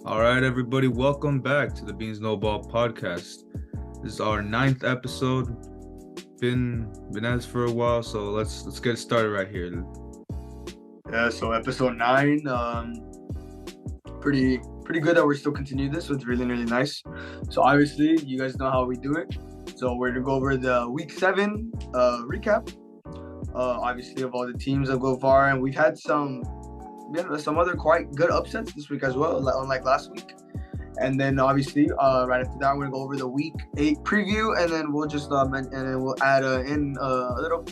All right, everybody, welcome back to the Beans No Ball podcast. This is our ninth episode. Been at this for a while, so let's get started right here. Yeah, so episode 9, pretty good that we're still continuing this. So it's really nice. So obviously, you guys know how we do it. So we're gonna go over the week 7 recap. Obviously of all the teams that go far, and we had some other quite good upsets this week as well, unlike last week. And then obviously, right after that, we're gonna go over the week 8 preview, and then we'll just and then we'll add in little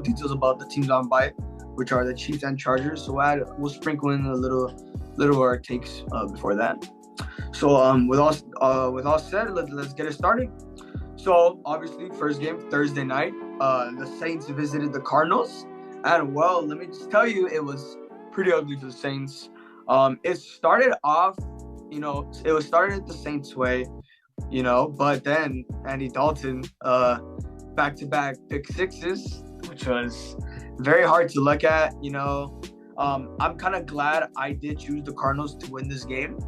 details about the teams on by, which are the Chiefs and Chargers. So we'll sprinkle in a little of our takes before that. So with all said, let's get it started. So obviously, first game Thursday night, the Saints visited the Cardinals, and well, let me just tell you, it was pretty ugly for the Saints. It started off, it was started the Saints way, but then Andy Dalton, back-to-back pick sixes, which was very hard to look at. I'm kind of glad I did choose the Cardinals to win this game,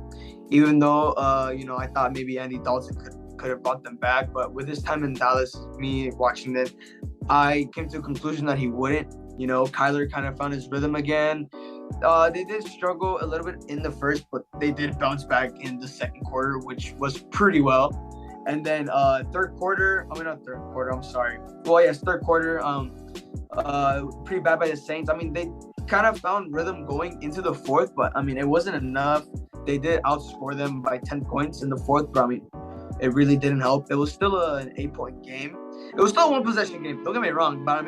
even though I thought maybe Andy Dalton could have brought them back. But with his time in Dallas, me watching it, I came to a conclusion that he wouldn't. Kyler kind of found his rhythm again. They did struggle a little bit in the first, but they did bounce back in the second quarter, which was pretty well. And then third quarter, not third quarter, I'm sorry. Well, yes, third quarter, pretty bad by the Saints. They kind of found rhythm going into the fourth, but it wasn't enough. They did outscore them by 10 points in the fourth, but it really didn't help. It was still an 8-point game. It was still a one-possession game. Don't get me wrong, but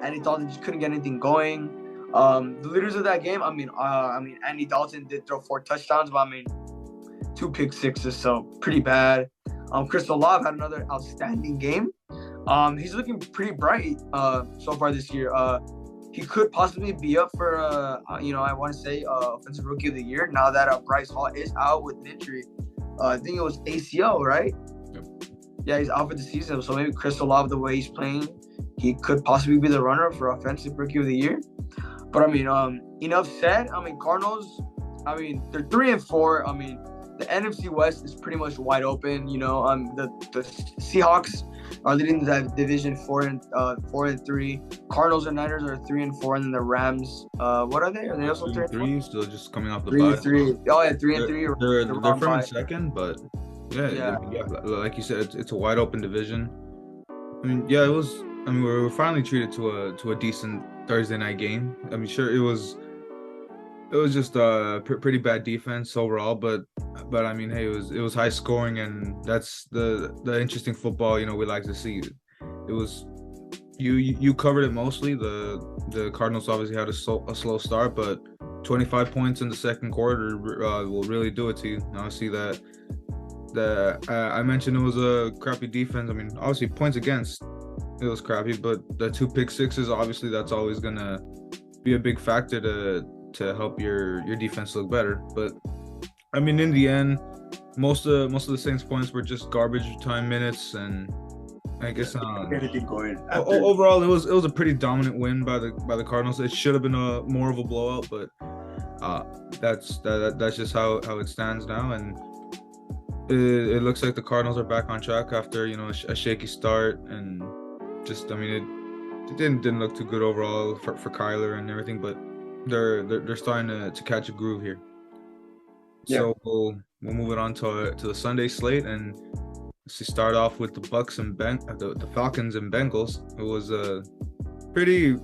Andy Dalton just couldn't get anything going. The leaders of that game, Andy Dalton did throw 4 touchdowns, but 2 pick sixes, so pretty bad. Chris Olave had another outstanding game. He's looking pretty bright so far this year. He could possibly be up for I want to say offensive rookie of the year now that Bryce Hall is out with an injury. I think it was ACL, right? Yep. Yeah, he's out for the season, so maybe Chris Olave, the way he's playing, he could possibly be the runner for offensive rookie of the year. But enough said. Cardinals, they're 3-4. The NFC West is pretty much wide open. The Seahawks are leading that division 4-3. Cardinals and Niners are 3-4, and then the Rams. What are they? Are they also 3-3? Still just coming off the 3-3. Oh yeah, 3-3. They're from second, but yeah, like you said, it's a wide open division. It was. We were finally treated to a decent Thursday night game. Sure, it was just a pretty bad defense overall, but hey, it was high scoring, and that's the interesting football we like to see. It was you covered it mostly. The Cardinals obviously had a slow start, but 25 points in the second quarter will really do it to you. Now I see that I mentioned it was a crappy defense. Obviously points against, it was crappy, but the 2 pick sixes, obviously that's always gonna be a big factor to help your defense look better. But in the end, most of the Saints points were just garbage time minutes, and I guess overall it was a pretty dominant win by the Cardinals. It should have been more of a blowout, but that's just how it stands now, and it looks like the Cardinals are back on track after a shaky start, and just it didn't look too good overall for Kyler and everything, but they're starting to catch a groove here. Yeah. So we'll move it on to the Sunday slate, and let's start off with the Bucks and the Falcons and Bengals. It was a pretty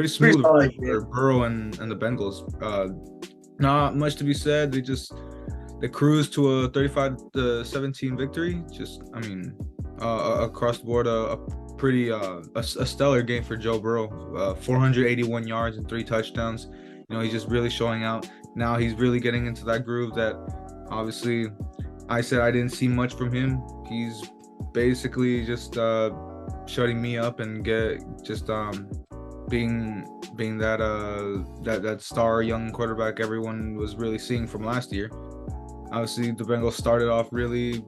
smooth for Burrow and the Bengals. Not much to be said. They cruised to a 35-17 victory. Across the board, a pretty a stellar game for Joe Burrow. 481 yards and 3 touchdowns. He's just really showing out. Now he's really getting into that groove that obviously I said I didn't see much from him. He's basically just shutting me up and being that star young quarterback everyone was really seeing from last year. Obviously, the Bengals started off really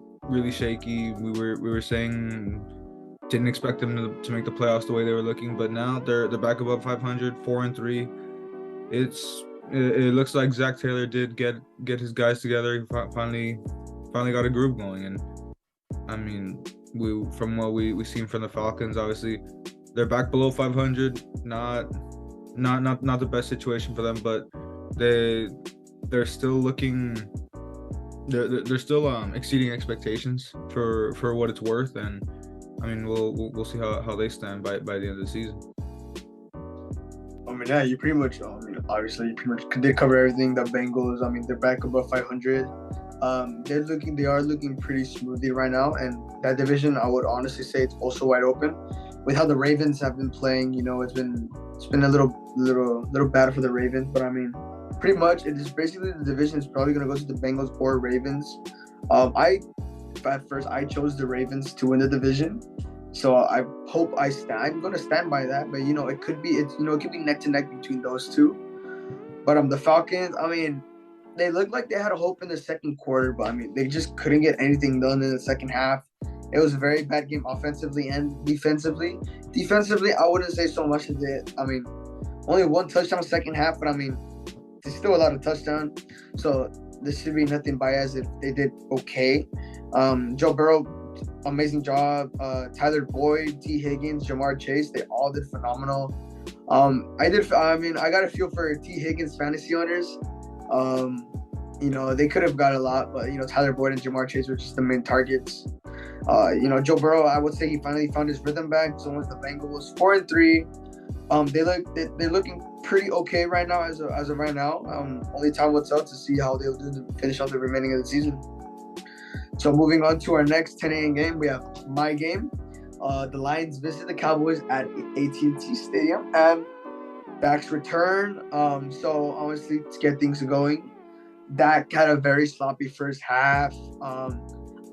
shaky. We were saying didn't expect them to make the playoffs the way they were looking, but now they're back above 500, 4-3. It's it looks like Zach Taylor did get his guys together. He finally got a groove going, and I mean, from what we seen from the Falcons, obviously they're back below 500. Not the best situation for them, but they're still looking. They're still exceeding expectations for what it's worth, and I mean we'll see how they stand by the end of the season. I mean, yeah, you pretty much. Obviously, you pretty much did cover everything. The Bengals. I mean, they're back above 500. They are looking pretty smoothly right now, and that division, I would honestly say, it's also wide open. With how the Ravens have been playing, it's been a little bad for the Ravens, but I mean, pretty much it is basically the division is probably gonna go to the Bengals or Ravens. At first I chose the Ravens to win the division, so I hope I'm gonna stand by that. But it could be neck to neck between those two. But the Falcons, I mean, they looked like they had a hope in the second quarter, but I mean, they just couldn't get anything done in the second half. It was a very bad game offensively and defensively. Defensively, I wouldn't say so much as it. I mean, only one touchdown second half, but I mean, there's still a lot of touchdown. So this should be nothing biased if they did okay. Joe Burrow, amazing job. Tyler Boyd, T. Higgins, Jamar Chase, they all did phenomenal. I got a feel for T. Higgins fantasy owners. They could have got a lot, but Tyler Boyd and Jamar Chase were just the main targets. Joe Burrow, I would say he finally found his rhythm back. So once the Bengals 4-3, they're looking pretty okay right now as of right now. Only time will tell to see how they'll do to finish out the remaining of the season. So moving on to our next 10 a.m. game, we have my game. The Lions visit the Cowboys at AT&T Stadium, and Dak's return. So honestly, to get things going, Dak had a very sloppy first half.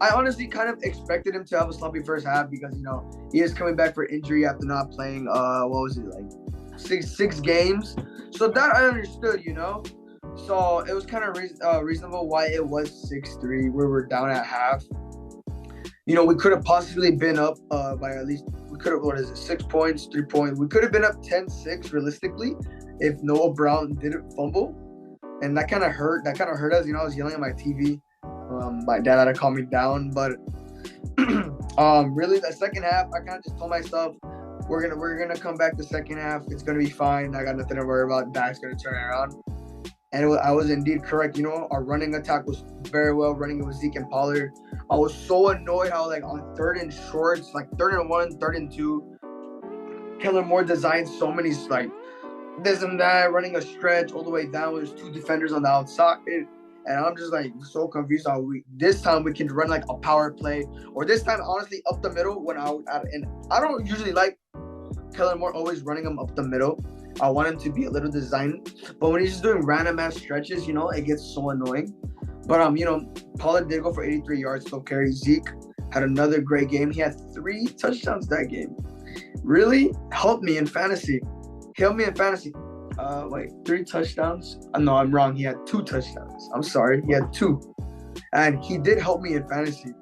I honestly kind of expected him to have a sloppy first half because he is coming back for injury after not playing six games. So that I understood, So it was kind of reasonable why it was 6-3 where we're down at half. We could have possibly been up by at least, 6 points, 3 points. We could have been up 10-6 realistically if Noah Brown didn't fumble. And that kind of hurt. That kind of hurt us. I was yelling at my TV. My dad had to calm me down. But really, the second half, I kind of just told myself, we're gonna come back the second half. It's gonna be fine. I got nothing to worry about. Dak's gonna turn it around. And I was indeed correct. Our running attack was very well running with Zeke and Pollard. I was so annoyed how, on third and shorts, 3rd and 1, 3rd and 2, Kellen Moore designed so many, this and that, running a stretch all the way down with 2 defenders on the outside. And I'm just, so confused how this time we can run, a power play. Or this time, honestly, up the middle and I don't usually like Kellen Moore always running him up the middle. I want him to be a little designed. But when he's just doing random ass stretches, it gets so annoying. But Pollard did go for 83 yards, so carry. Zeke had another great game. He had 3 touchdowns that game. Really helped me in fantasy. 3 touchdowns? No, I'm wrong. He had 2 touchdowns. I'm sorry. He had 2. And he did help me in fantasy,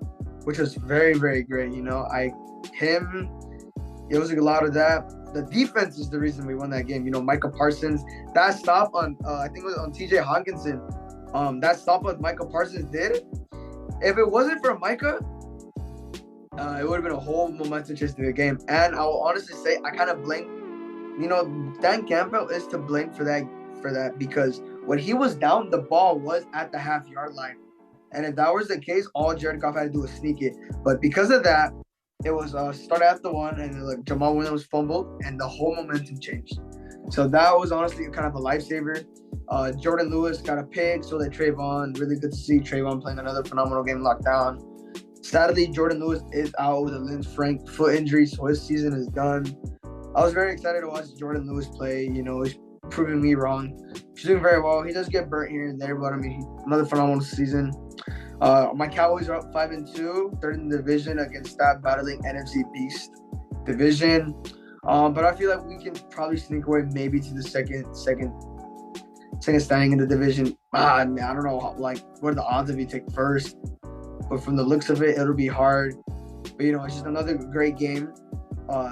which was very, very great. It was a lot of that. The defense is the reason we won that game. Micah Parsons, that stop on, I think it was on TJ Hawkinson. That stop what Micah Parsons did, if it wasn't for Micah, it would have been a whole momentum change to the game. And I will honestly say, I kind of blame, Dan Campbell is to blame for that because when he was down, the ball was at the half-yard line. And if that was the case, all Jared Goff had to do was sneak it. But because of that, it was start at the 1, and Jamal Williams fumbled, and the whole momentum changed. So that was honestly kind of a lifesaver. Jordan Lewis got a pick, so did Trayvon. Really good to see Trayvon playing another phenomenal game lockdown. Sadly, Jordan Lewis is out with a Lynn Frank foot injury, so his season is done. I was very excited to watch Jordan Lewis play. He's proving me wrong. He's doing very well. He does get burnt here and there, but another phenomenal season. My Cowboys are up 5-2, 3rd in the division against that battling NFC Beast division. But I feel like we can probably sneak away maybe to the second standing in the division. I don't know what are the odds if you take first, but from the looks of it, it'll be hard. But it's just another great game.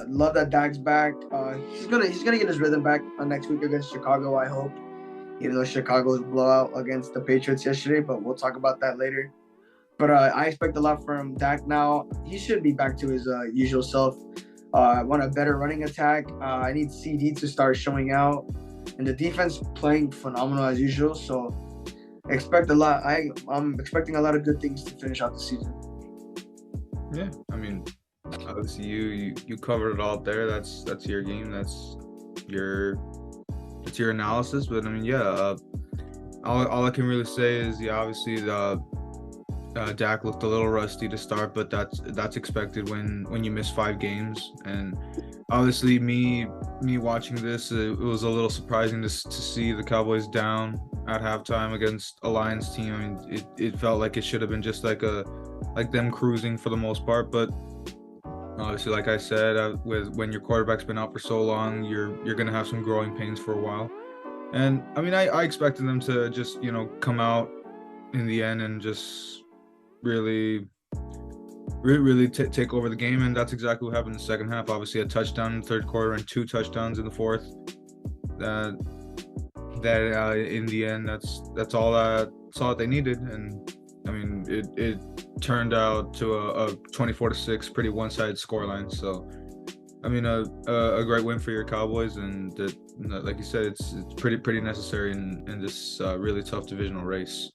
Love that Dak's back. He's gonna get his rhythm back next week against Chicago, I hope. even though Chicago's blowout against the Patriots yesterday, but we'll talk about that later. But I expect a lot from Dak now. He should be back to his usual self. I want a better running attack. I need CD to start showing out. And the defense playing phenomenal as usual. So expect a lot. I'm expecting a lot of good things to finish out the season. Yeah, I mean, obviously you covered it all there. That's your game. That's your analysis. But I mean, yeah. All I can really say is, yeah, obviously Dak looked a little rusty to start, but that's expected when you miss 5 games. And obviously, me watching this, it was a little surprising to see the Cowboys down at halftime against a Lions team. I mean, it felt like it should have been just like them cruising for the most part. But obviously, like I said, when your quarterback's been out for so long, you're gonna have some growing pains for a while. And I mean, I expected them to just come out in the end and just really take over the game, and that's exactly what happened in the second half. Obviously, a touchdown in the third quarter and 2 touchdowns in the fourth. That in the end, that's all that they needed. And I mean, it turned out to a 24-6 pretty one-sided scoreline. So I mean, a great win for your Cowboys, and like you said, it's pretty necessary in this really tough divisional race.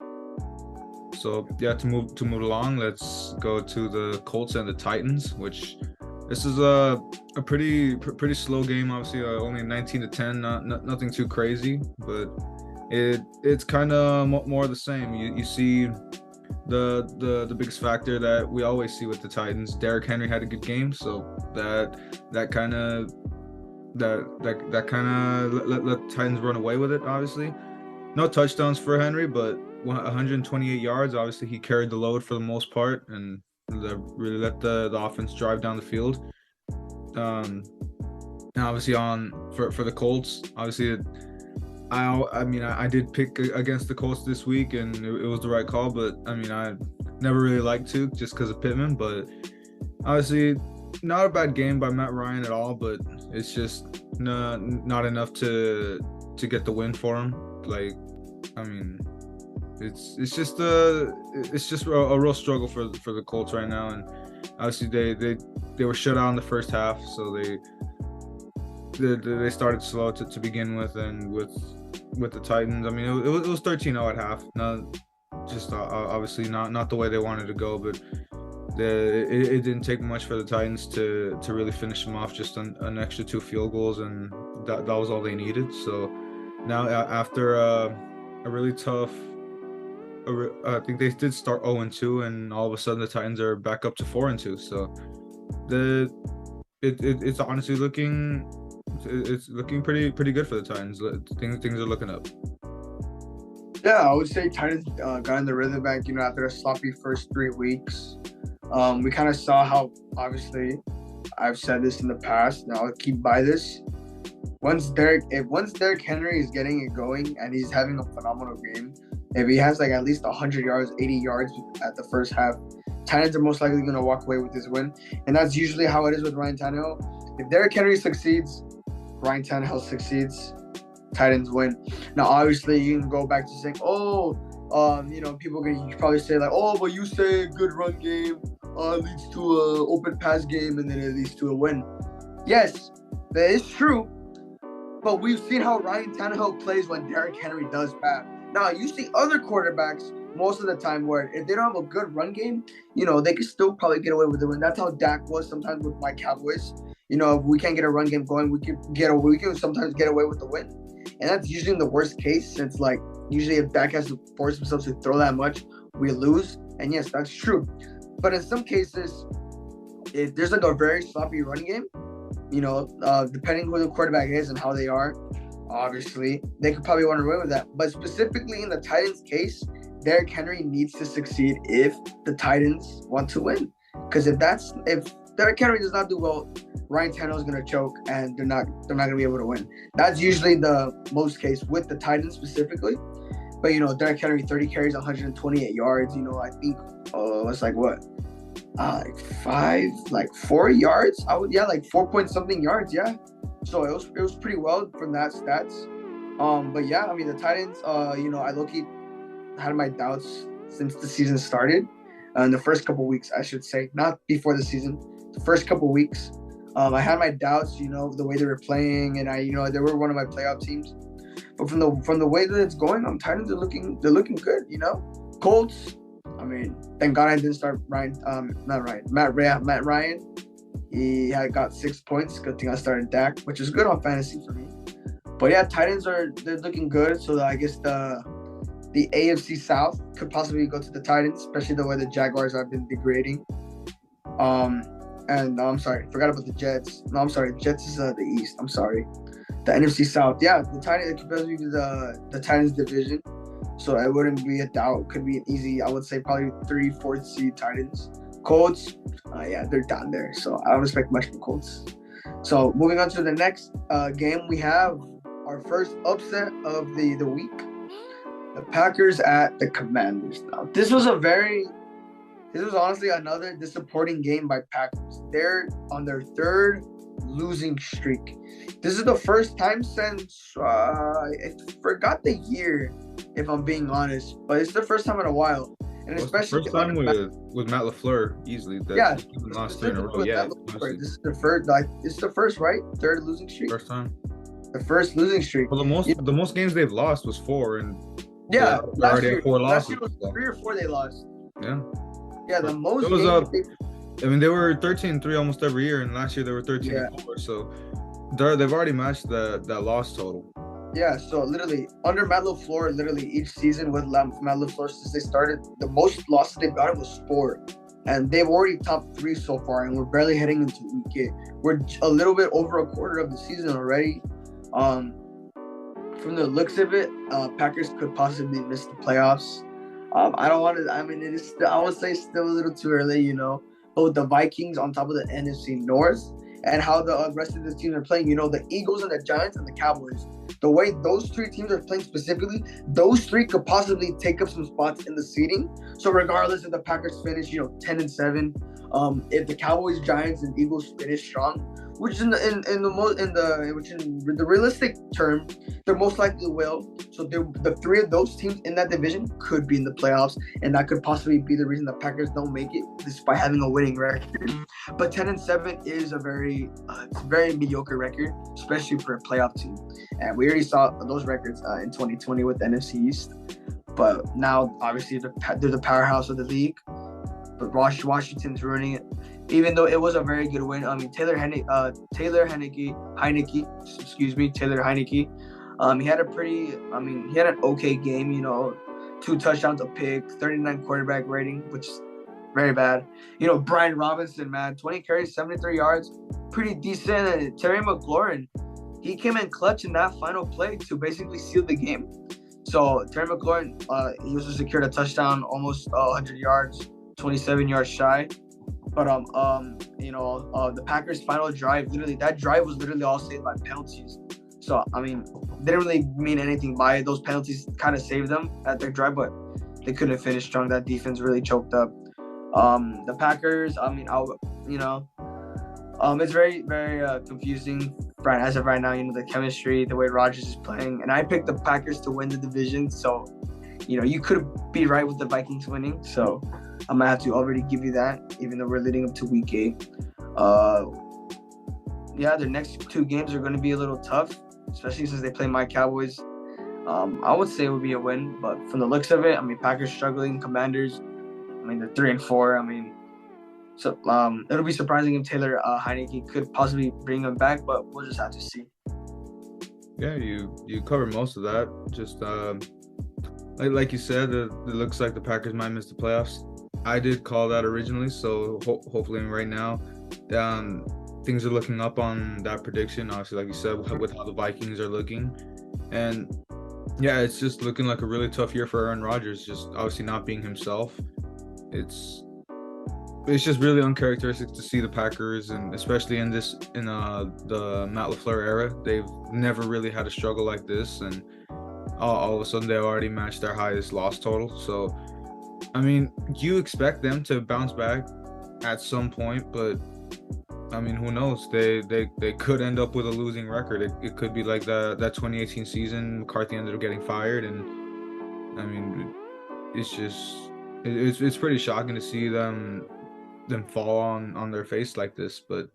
So yeah, to move along, let's go to the Colts and the Titans, which this is a pretty slow game. Obviously, only 19-10, nothing too crazy, but it's kind of more of the same. You see the biggest factor that we always see with the Titans. Derrick Henry had a good game, so that kind of let Titans run away with it. Obviously, no touchdowns for Henry, but 128 yards. Obviously, he carried the load for the most part and really let the offense drive down the field. And obviously for the Colts, obviously I did pick against the Colts this week, and it was the right call. But I mean, I never really liked to just because of Pittman. But obviously, not a bad game by Matt Ryan at all. But it's just not enough to get the win for him. Like, I mean, it's just a real struggle for the Colts right now. And obviously they were shut out in the first half, so they started slow to begin with. And with the Titans, I mean, it was 13-0 at half. Not just obviously not the way they wanted to go, but it didn't take much for the Titans to really finish them off. Just an extra 2 field goals, and that was all they needed. So now after a really tough, I think they did start 0-2, and all of a sudden the Titans are back up to 4-2. So it's honestly looking pretty good for the Titans. Things are looking up. Yeah, I would say Titans got in the rhythm back. After a sloppy first 3 weeks, we kind of saw how, obviously, I've said this in the past. Now I'll keep by this. Once Derrick Henry is getting it going and he's having a phenomenal game, if he has like at least 100 yards, 80 yards at the first half, Titans are most likely going to walk away with this win. And that's usually how it is with Ryan Tannehill. If Derrick Henry succeeds, Ryan Tannehill succeeds, Titans win. Now, obviously, you can go back to saying, people you probably say like, but you say good run game leads to a open pass game, and then it leads to a win. Yes, that is true. But we've seen how Ryan Tannehill plays when Derrick Henry does bad. Now, you see other quarterbacks most of the time where if they don't have a good run game, they can still probably get away with the win. That's how Dak was sometimes with my Cowboys. If we can't get a run game going, we can sometimes get away with the win. And that's usually in the worst case, since usually if Dak has to force himself to throw that much, we lose. And yes, that's true. But in some cases, if there's a very sloppy run game, depending who the quarterback is and how they are, obviously, they could probably run away with that. But specifically in the Titans' case, Derrick Henry needs to succeed if the Titans want to win. Because if Derrick Henry does not do well, Ryan Tannehill is going to choke, and they're not going to be able to win. That's usually the most case with the Titans specifically. But Derrick Henry, 30 carries, 128 yards. I think it's like what, 4 yards. 4 point something yards. Yeah. So it was pretty well from that stats. But yeah, I mean the Titans. I low-key had my doubts since the season started. In the first couple weeks, I should say, not before the season. The first couple weeks, I had my doubts. The way they were playing, and they were one of my playoff teams. But from the way that it's going, Titans they're looking good. Colts. I mean, thank God I didn't start Matt Ryan. He had got 6 points. Good thing I started Dak, which is good on fantasy for me. But yeah, Titans they're looking good. So I guess the AFC South could possibly go to the Titans, especially the way the Jaguars have been degrading. And I'm sorry, forgot about the Jets. No, I'm sorry, Jets is the East. I'm sorry, the NFC South. Yeah, the Titans it could possibly be the Titans division. So it wouldn't be a doubt. Could be an easy, I would say probably 3, 4th seed Titans. Colts, yeah, they're down there. So I don't expect much from Colts. So moving on to the next game, we have our first upset of the week. The Packers at the Commanders. Now, this was honestly another disappointing game by Packers. They're on their 3rd losing streak. This is the first time since I forgot the year, if I'm being honest, but it's the first time in a while. And especially first time with Matt LaFleur easily. Yeah, lost 3 in a row. Yeah, this is the first. It's the first, right? 3rd losing streak. First time. The first losing streak. Well, the most games they've lost was 4, and yeah, they're already at 4 losses. Last year was 3 or 4 they lost. Yeah. Yeah, the most. It was I mean, they were 13-3 almost every year, and last year they were 13-4. So they've already matched that loss total. Yeah, so literally under Matt LaFleur, each season with Matt LaFleur since they started, the most losses they've gotten was 4, and they've already top 3 so far, and we're barely heading into week 8. We're a little bit over a quarter of the season already. From the looks of it, Packers could possibly miss the playoffs. I don't want to. I mean, it is. I would say still a little too early, But with the Vikings on top of the NFC North and how the rest of the teams are playing, the Eagles and the Giants and the Cowboys, the way those 3 teams are playing specifically, those 3 could possibly take up some spots in the seeding. So regardless if the Packers finish, 10-7, if the Cowboys, Giants, and Eagles finish strong, which in the realistic term, they're most likely will. So the 3 of those teams in that division could be in the playoffs, and that could possibly be the reason the Packers don't make it, despite having a winning record. But 10-7 is a very mediocre record, especially for a playoff team. And we already saw those records in 2020 with the NFC East. But now, obviously, they're the powerhouse of the league. But Washington's ruining it. Even though it was a very good win. I mean, Taylor Heineke, he had an okay game, 2 touchdowns, a pick, 39 quarterback rating, which is very bad. Brian Robinson, man, 20 carries, 73 yards, pretty decent. And Terry McLaurin, he came in clutch in that final play to basically seal the game. So Terry McLaurin, he also secured a touchdown, almost 100 yards, 27 yards shy. But the Packers' final drive, that drive was all saved by penalties. So I mean, they didn't really mean anything by it. Those penalties kind of saved them at their drive, but they couldn't finish strong. That defense really choked up. The Packers, I mean, it's very, very confusing as of right now. The chemistry, the way Rodgers is playing, and I picked the Packers to win the division. So, you could be right with the Vikings winning. So I'm gonna have to already give you that, even though we're leading up to week 8. Yeah, their next 2 games are going to be a little tough, especially since they play my Cowboys. I would say it would be a win, but from the looks of it, I mean, Packers struggling, Commanders, I mean, they're 3-4. I mean, so it'll be surprising if Taylor Heineke could possibly bring them back, but we'll just have to see. Yeah, you covered most of that. Just like you said, it looks like the Packers might miss the playoffs. I did call that originally, so hopefully right now, things are looking up on that prediction. Obviously, like you said, with how the Vikings are looking, and yeah, it's just looking like a really tough year for Aaron Rodgers. Just obviously not being himself. It's just really uncharacteristic to see the Packers, and especially in the Matt LaFleur era, they've never really had a struggle like this, and all of a sudden they already matched their highest loss total. So, I mean, you expect them to bounce back at some point, but I mean, who knows? They could end up with a losing record. It could be like that 2018 season. McCarthy ended up getting fired, and I mean, it's just it's pretty shocking to see them fall on their face like this. But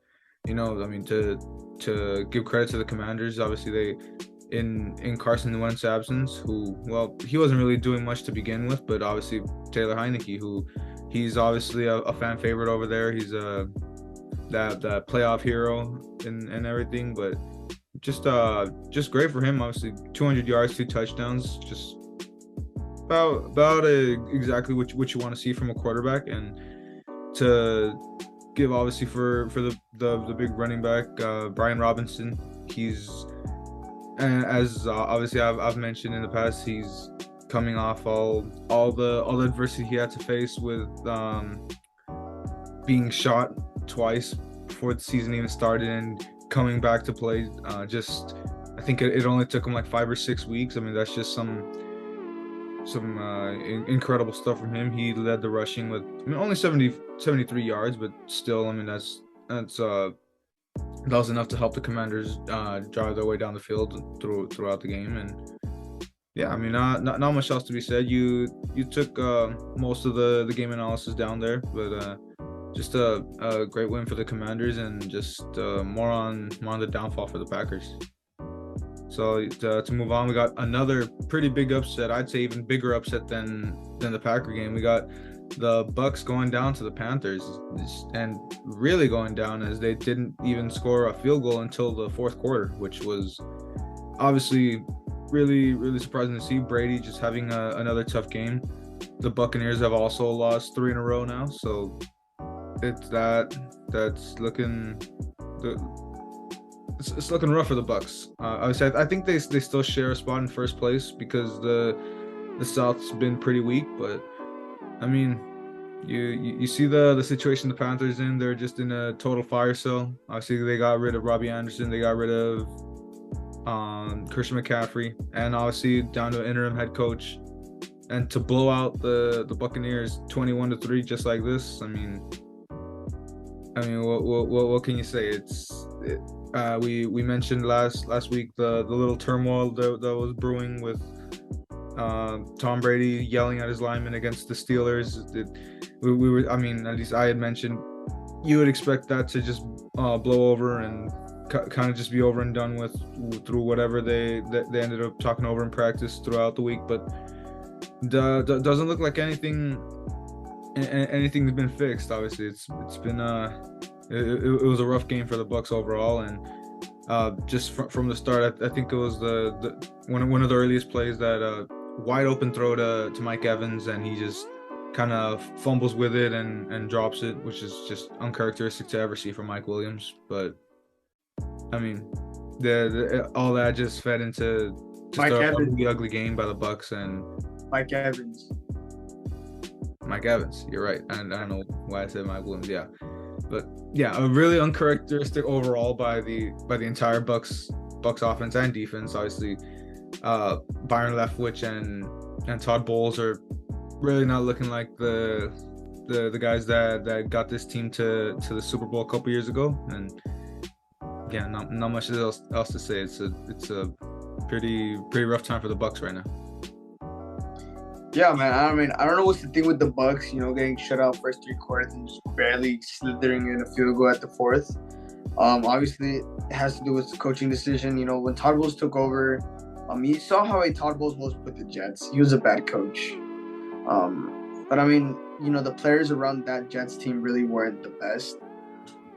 I mean, to give credit to the Commanders, obviously they in Carson Wentz's absence, who, well, he wasn't really doing much to begin with, but obviously Taylor Heineke, who he's obviously a fan favorite over there. He's that playoff hero and everything, but just great for him. Obviously 200 yards, 2 touchdowns, just about exactly what you want to see from a quarterback. And to give, obviously, for the big running back, Brian Robinson, he's, as obviously I've mentioned in the past, he's coming off all the adversity he had to face with being shot twice before the season even started, and coming back to play. I think it only took him like 5 or 6 weeks. I mean, that's just some incredible stuff from him. He led the rushing with, I mean, only 73 yards, but still, I mean, that was enough to help the Commanders drive their way down the field throughout the game. And yeah, I mean, not much else to be said. You took most of the game analysis down there, but just a great win for the Commanders, and just more on the downfall for the Packers. So to move on, we got another pretty big upset. I'd say even bigger upset than the Packer game. We got the Bucs going down to the Panthers, and really going down, as they didn't even score a field goal until the fourth quarter, which was obviously really, really surprising to see. Brady just having another tough game. The Buccaneers have also lost 3 in a row now, so that's looking it's looking rough for the Bucs. I think they still share a spot in first place because the South's been pretty weak, but I mean, you see the situation the Panthers in. They're just in a total fire sale. Obviously, they got rid of Robbie Anderson. They got rid of Christian McCaffrey, and obviously down to an interim head coach. And to blow out the Buccaneers 21-3 just like this, I mean, what can you say? We mentioned last week the little turmoil that was brewing with Tom Brady yelling at his linemen against the Steelers. We were, I mean, at least I had mentioned, you would expect that to just blow over and kind of just be over and done with through whatever they ended up talking over in practice throughout the week. But doesn't look like anything's been fixed. Obviously, it's been it was a rough game for the Bucs overall, and just from the start, I think it was the one of the earliest plays, that wide open throw to Mike Evans, and he just kind of fumbles with it and drops it, which is just uncharacteristic to ever see from Mike Williams. But I mean, all that just fed into just a really ugly game by the Bucs. And Mike Evans, you're right. I don't know why I said Mike Williams. Yeah, but yeah, a really uncharacteristic overall by the entire Bucs offense and defense. Obviously, Byron Leftwich and Todd Bowles are really not looking like the guys that got this team to the Super Bowl a couple years ago. And yeah, not much else to say. It's a pretty rough time for the Bucs right now. Yeah, man. I mean, I don't know what's the thing with the Bucs, getting shut out first 3 quarters and just barely slithering in a field goal at the fourth. Obviously, it has to do with the coaching decision. When Todd Bowles took over, you saw how Todd Bowles was with the Jets. He was a bad coach. But I mean, the players around that Jets team really weren't the best.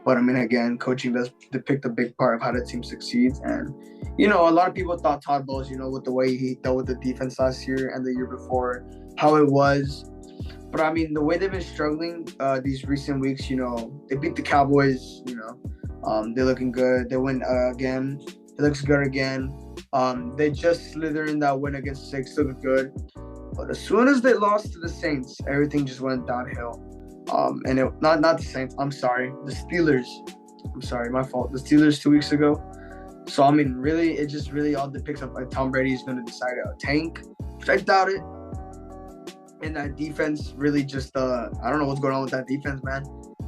But I mean, again, coaching does depict a big part of how the team succeeds. And, a lot of people thought Todd Bowles, with the way he dealt with the defense last year and the year before, how it was. But I mean, the way they've been struggling these recent weeks, they beat the Cowboys, they're looking good. They win again. It looks good again. They just slithered in that win against the Saints, looked good. But as soon as they lost to the Saints, everything just went downhill. And not the Saints. I'm sorry, the Steelers. I'm sorry, my fault. The Steelers 2 weeks ago. So I mean, really, it just really all depicts of like Tom Brady is going to decide to tank, which I doubt it. And that defense really just I don't know what's going on with that defense, man.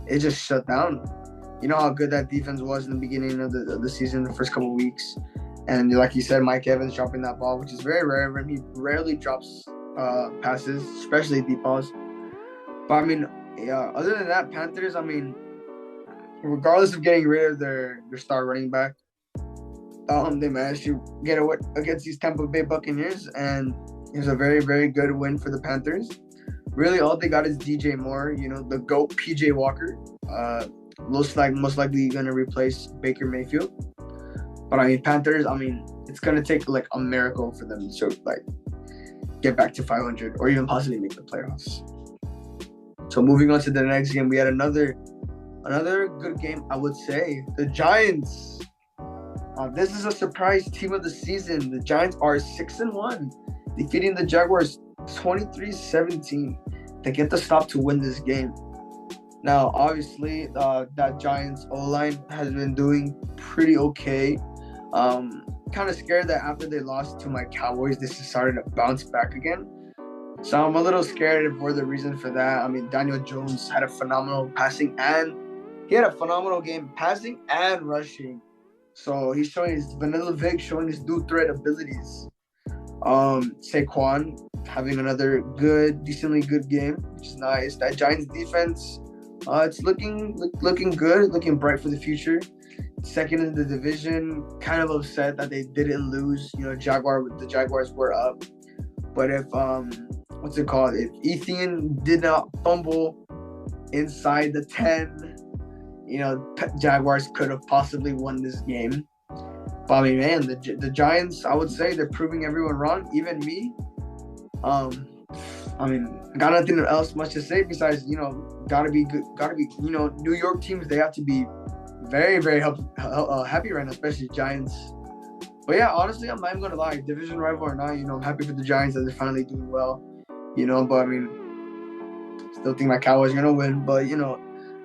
It just shut down. You know how good that defense was in the beginning of the season, the first couple of weeks. And like you said, Mike Evans dropping that ball, which is very rare. He rarely drops passes, especially deep balls. But I mean, yeah, other than that, Panthers, I mean, regardless of getting rid of their star running back, they managed to get it against these Tampa Bay Buccaneers, and it was a very, very good win for the Panthers. Really, all they got is DJ Moore, the GOAT PJ Walker. Most likely going to replace Baker Mayfield. But I mean, Panthers, I mean, it's going to take like a miracle for them to like get back to 500 or even possibly make the playoffs. So moving on to the next game, we had another good game, I would say. The Giants. This is a surprise team of the season. The Giants are 6-1, defeating the Jaguars 23-17. They get the stop to win this game. Now, obviously, that Giants O-line has been doing pretty okay. Kind of scared that after they lost to my Cowboys, this started to bounce back again. So I'm a little scared for the reason for that. I mean, Daniel Jones had a phenomenal passing, and he had a phenomenal game passing and rushing. So he's showing his Vanilla Vic, showing his dual threat abilities. Saquon having another decently good game, which is nice. That Giants defense, it's looking good, looking bright for the future. Second in the division, kind of upset that they didn't lose. The Jaguars were up. But if if Etienne did not fumble inside the 10, Jaguars could have possibly won this game. But I mean, man, the Giants, I would say they're proving everyone wrong, even me. I mean, I got nothing else much to say besides, gotta be good, New York teams, they have to be very, very happy right now, especially Giants. But yeah, honestly, I'm not even gonna lie, division rival or not, I'm happy for the Giants that they're finally doing well, but I mean, still think my Cowboys are gonna win. But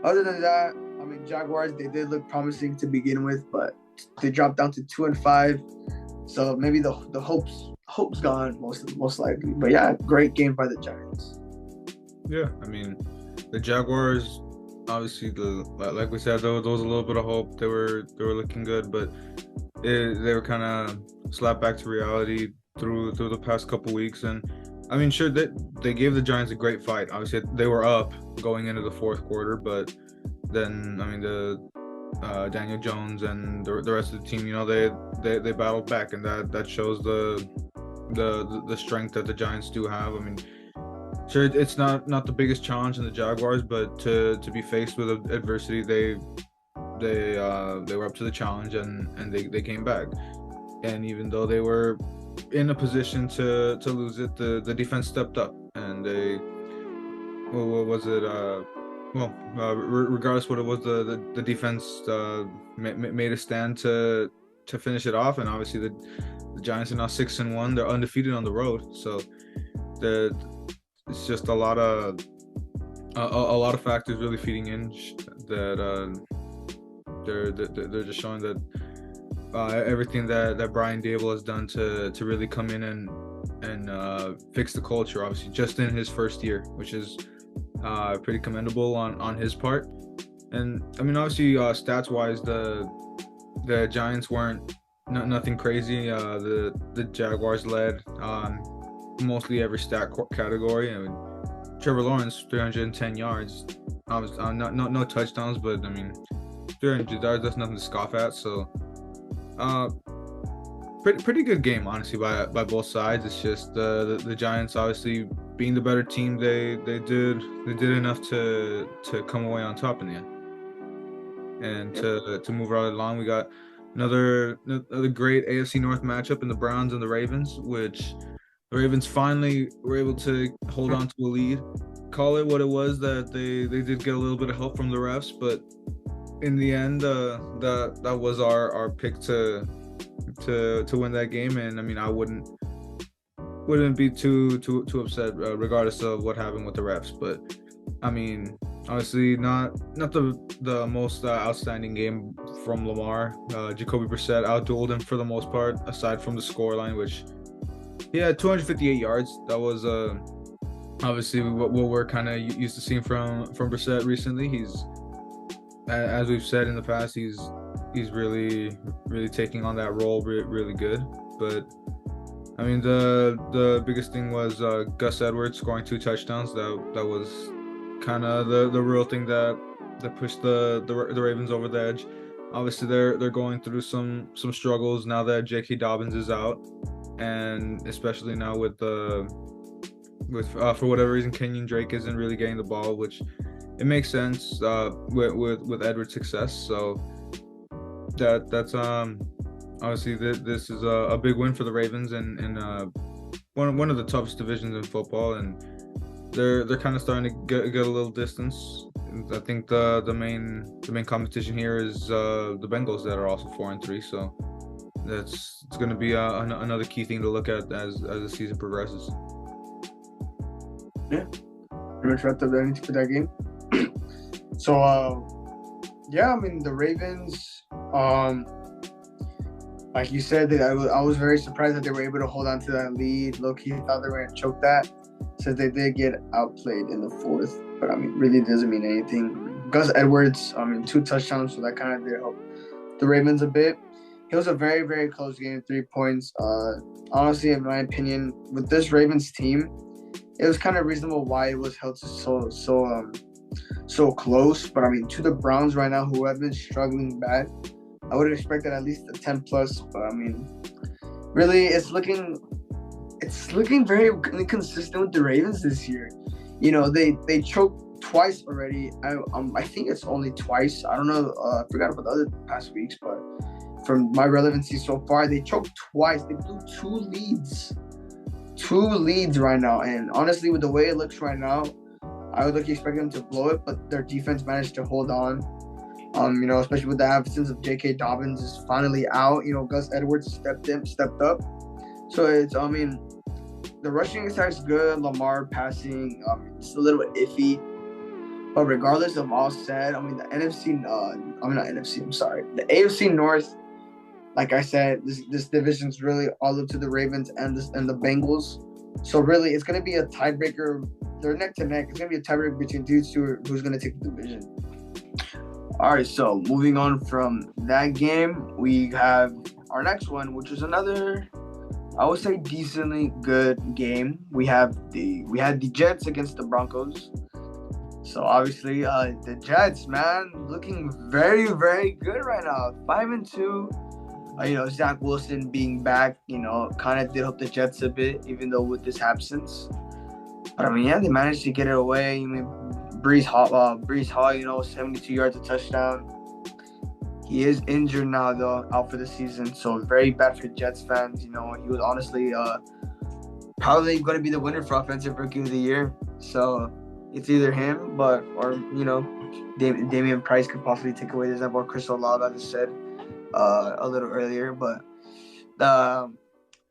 other than that, I mean, Jaguars, they did look promising to begin with, but they dropped down to 2-5. So maybe the hope's gone most likely. But yeah, great game by the Giants. Yeah, I mean, the Jaguars, obviously, like we said, there was a little bit of hope. They were looking good, but they were kind of slapped back to reality through the past couple weeks. And I mean, sure, they gave the Giants a great fight. Obviously, they were up going into the fourth quarter, but then I mean Daniel Jones and the rest of the team, they battled back, and that shows the strength that the Giants do have. I mean, sure, it's not the biggest challenge in the Jaguars, but to be faced with adversity, they were up to the challenge, and they came back. And even though they were in a position to lose it, the defense stepped up, and regardless what it was, the defense made a stand to finish it off. And obviously the Giants are now 6-1. They're undefeated on the road, so it's just a lot of factors really feeding in that they're just showing that everything that Brian Daboll has done to really come in and fix the culture, obviously just in his first year, which is pretty commendable on his part. And I mean, obviously, stats wise, the Giants weren't nothing crazy. The Jaguars led mostly every stat category. I mean, Trevor Lawrence, 310 yards. No touchdowns, but I mean, 300 yards, that's nothing to scoff at. So pretty good game, honestly, by both sides. It's just the Giants, obviously being the better team, they did enough to come away on top in the end. And to move right along, we got another great AFC North matchup in the Browns and the Ravens, which the Ravens finally were able to hold on to a lead. Call it what it was, that they did get a little bit of help from the refs, but in the end, that was our pick to win that game. And I mean, I wouldn't be too upset regardless of what happened with the refs. But I mean, obviously not the most outstanding game from Lamar. Jacoby Brissett outdueled him for the most part, aside from the scoreline, which he had 258 yards. That was obviously what we're kind of used to seeing from Brissett recently. as we've said in the past, he's really taking on that role really good. But I mean, the biggest thing was Gus Edwards scoring 2 touchdowns. That was kind of the real thing that pushed the Ravens over the edge. Obviously, they're going through some struggles now that J.K. Dobbins is out, and especially now with for whatever reason Kenyon Drake isn't really getting the ball, which it makes sense with Edwards' success. So that's obviously this is a big win for the Ravens and one of the toughest divisions in football, and they're kind of starting to get a little distance. I think the main competition here is the Bengals that are also 4-3. So it's going to be another key thing to look at as the season progresses. Yeah, pretty much wrapped up anything for that game. So yeah, I mean the Ravens. Like you said, that I was very surprised that they were able to hold on to that lead. Low-key thought they were going to choke that, since they did get outplayed in the fourth. But I mean, really doesn't mean anything. Gus Edwards, 2 touchdowns, so that kind of did help the Ravens a bit. It was a very, very close game, 3 points. Honestly, in my opinion, with this Ravens team, it was kind of reasonable why it was held so close. But I mean, to the Browns right now, who have been struggling bad, I would have expected at least a 10 plus. But I mean, really, it's looking very inconsistent with the Ravens this year. You know, they choked twice already. I think it's only twice. I don't know. I forgot about the other past weeks, but from my relevancy so far, they choked twice. They blew 2 leads right now. And honestly, with the way it looks right now, I would expect them to blow it, but their defense managed to hold on. Especially with the absence of J.K. Dobbins is finally out. Gus Edwards stepped up. So it's, the rushing attack is good. Lamar passing, it's a little bit iffy. But regardless of all said, the The AFC North, like I said, this division's really all up to the Ravens and the Bengals. So really, it's gonna be a tiebreaker. They're neck to neck. It's gonna be a tiebreaker between these two who's gonna take the division. All right, so moving on from that game, we have our next one, which is another, I would say, decently good game. We had the Jets against the Broncos. So obviously, the Jets, man, looking very, very good right now. 5-2. Zach Wilson being back, kind of did help the Jets a bit, even though with this absence. But they managed to get it away. Brees Hall, 72 yards, a touchdown. He is injured now, though, out for the season. So very bad for Jets fans. He was honestly probably going to be the winner for Offensive Rookie of the Year. So it's either him, or Damian Price could possibly take away this, or Chris Olave, as I said a little earlier. But the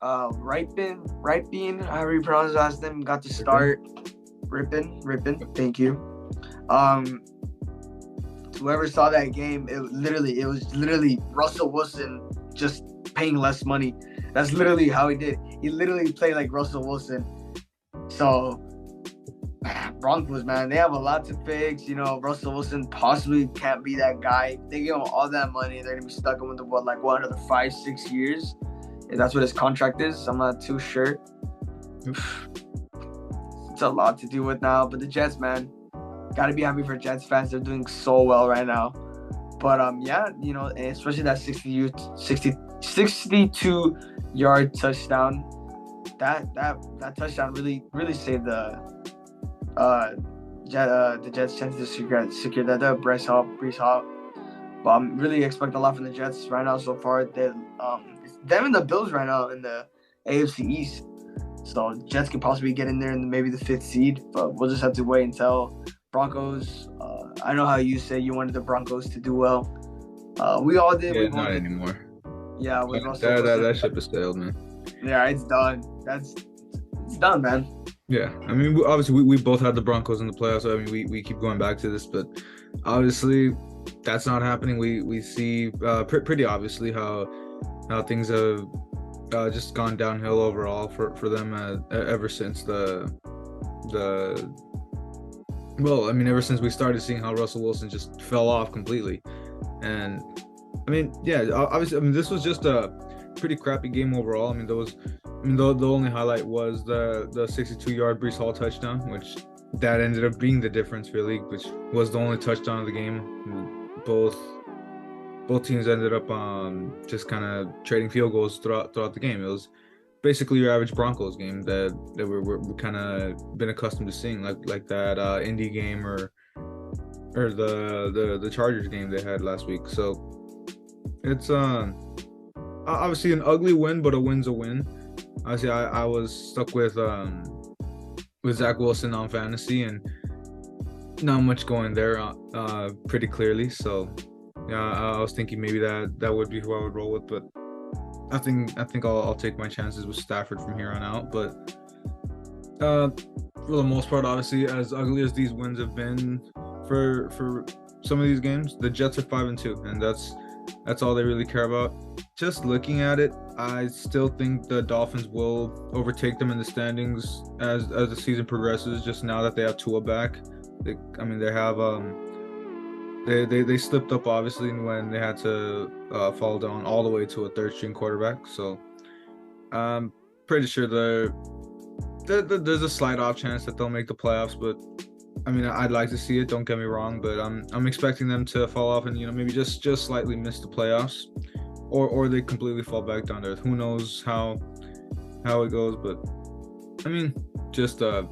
Rypien, however you pronounce his last name, got to start. Rypien, thank you. Whoever saw that game, it was literally Russell Wilson just paying less money. That's literally how he did. He literally played like Russell Wilson. So Broncos, man, they have a lot to fix. Russell Wilson possibly can't be that guy. They give him all that money, they're gonna be stuck with another 5-6 years. If that's what his contract is, I'm not too sure. It's a lot to deal with now. But the Jets, man, gotta be happy for Jets fans. They're doing so well right now. But especially that 62-yard touchdown. That touchdown really saved the Jets' chance to secure that Brees Hall. But I'm really expecting a lot from the Jets right now so far. It's them and the Bills right now in the AFC East. So Jets could possibly get in there in maybe the 5th seed, but we'll just have to wait until Broncos. I know how you say you wanted the Broncos to do well. We all did. Yeah, not anymore. Yeah, that ship has sailed, man. Yeah, it's done. It's done, man. Yeah, obviously we both had the Broncos in the playoffs. So, we keep going back to this, but obviously that's not happening. We see pretty obviously how things have just gone downhill overall for them ever since the Well, I mean, ever since we started seeing how Russell Wilson just fell off completely, and I mean, yeah, obviously, I mean, this was just a pretty crappy game overall. I mean, the only highlight was the 62-yard Brees Hall touchdown, which that ended up being the difference really, which was the only touchdown of the game. Both teams ended up just kind of trading field goals throughout the game. It was basically your average Broncos game that we're kind of been accustomed to seeing, like that Indy game or the Chargers game they had last week. So it's obviously an ugly win, but a win's a win. Obviously, I was stuck with Zach Wilson on fantasy, and not much going there pretty clearly. So yeah, I was thinking maybe that would be who I would roll with, but I think I'll take my chances with Stafford from here on out. But for the most part, obviously, as ugly as these wins have been for some of these games, the Jets are 5-2, and that's all they really care about. Just looking at it, I still think the Dolphins will overtake them in the standings as the season progresses. Just now that they have Tua back, they have they slipped up obviously when they had to fall down all the way to a third-string quarterback. So I'm pretty sure there's a slight off chance that they'll make the playoffs, but I mean, I'd like to see it. Don't get me wrong, but I'm expecting them to fall off and maybe just slightly miss the playoffs, or they completely fall back down to earth. Who knows how it goes? But I mean, just at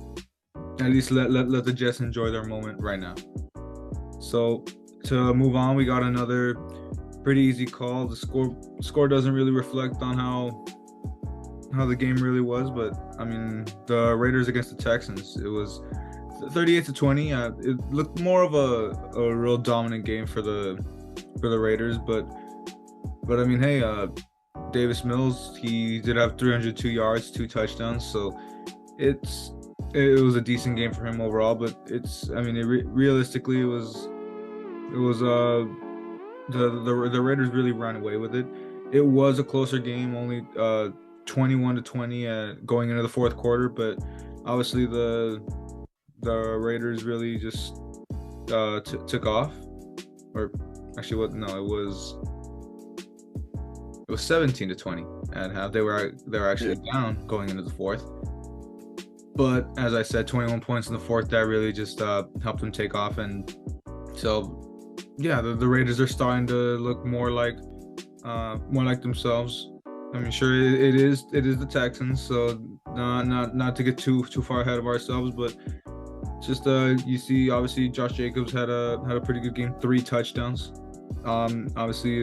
least let the Jets enjoy their moment right now. So to move on, we got another pretty easy call. The score doesn't really reflect on how the game really was, but I mean, the Raiders against the Texans, it was 38-20. It looked more of a real dominant game for the Raiders, but I mean, hey, Davis Mills, he did have 302 yards, 2 touchdowns, so it was a decent game for him overall. But realistically, it was the Raiders really ran away with it. It was a closer game, only 21-20 going into the fourth quarter, but obviously the Raiders really just took off. Or actually, it was 17-20 at half. They were actually down going into the fourth, but as I said, 21 points in the fourth, that really just helped them take off. And so yeah, the Raiders are starting to look more like themselves. I mean, sure, it is the Texans, so not to get too far ahead of ourselves, but just you see, obviously Josh Jacobs had a pretty good game, 3 touchdowns. Obviously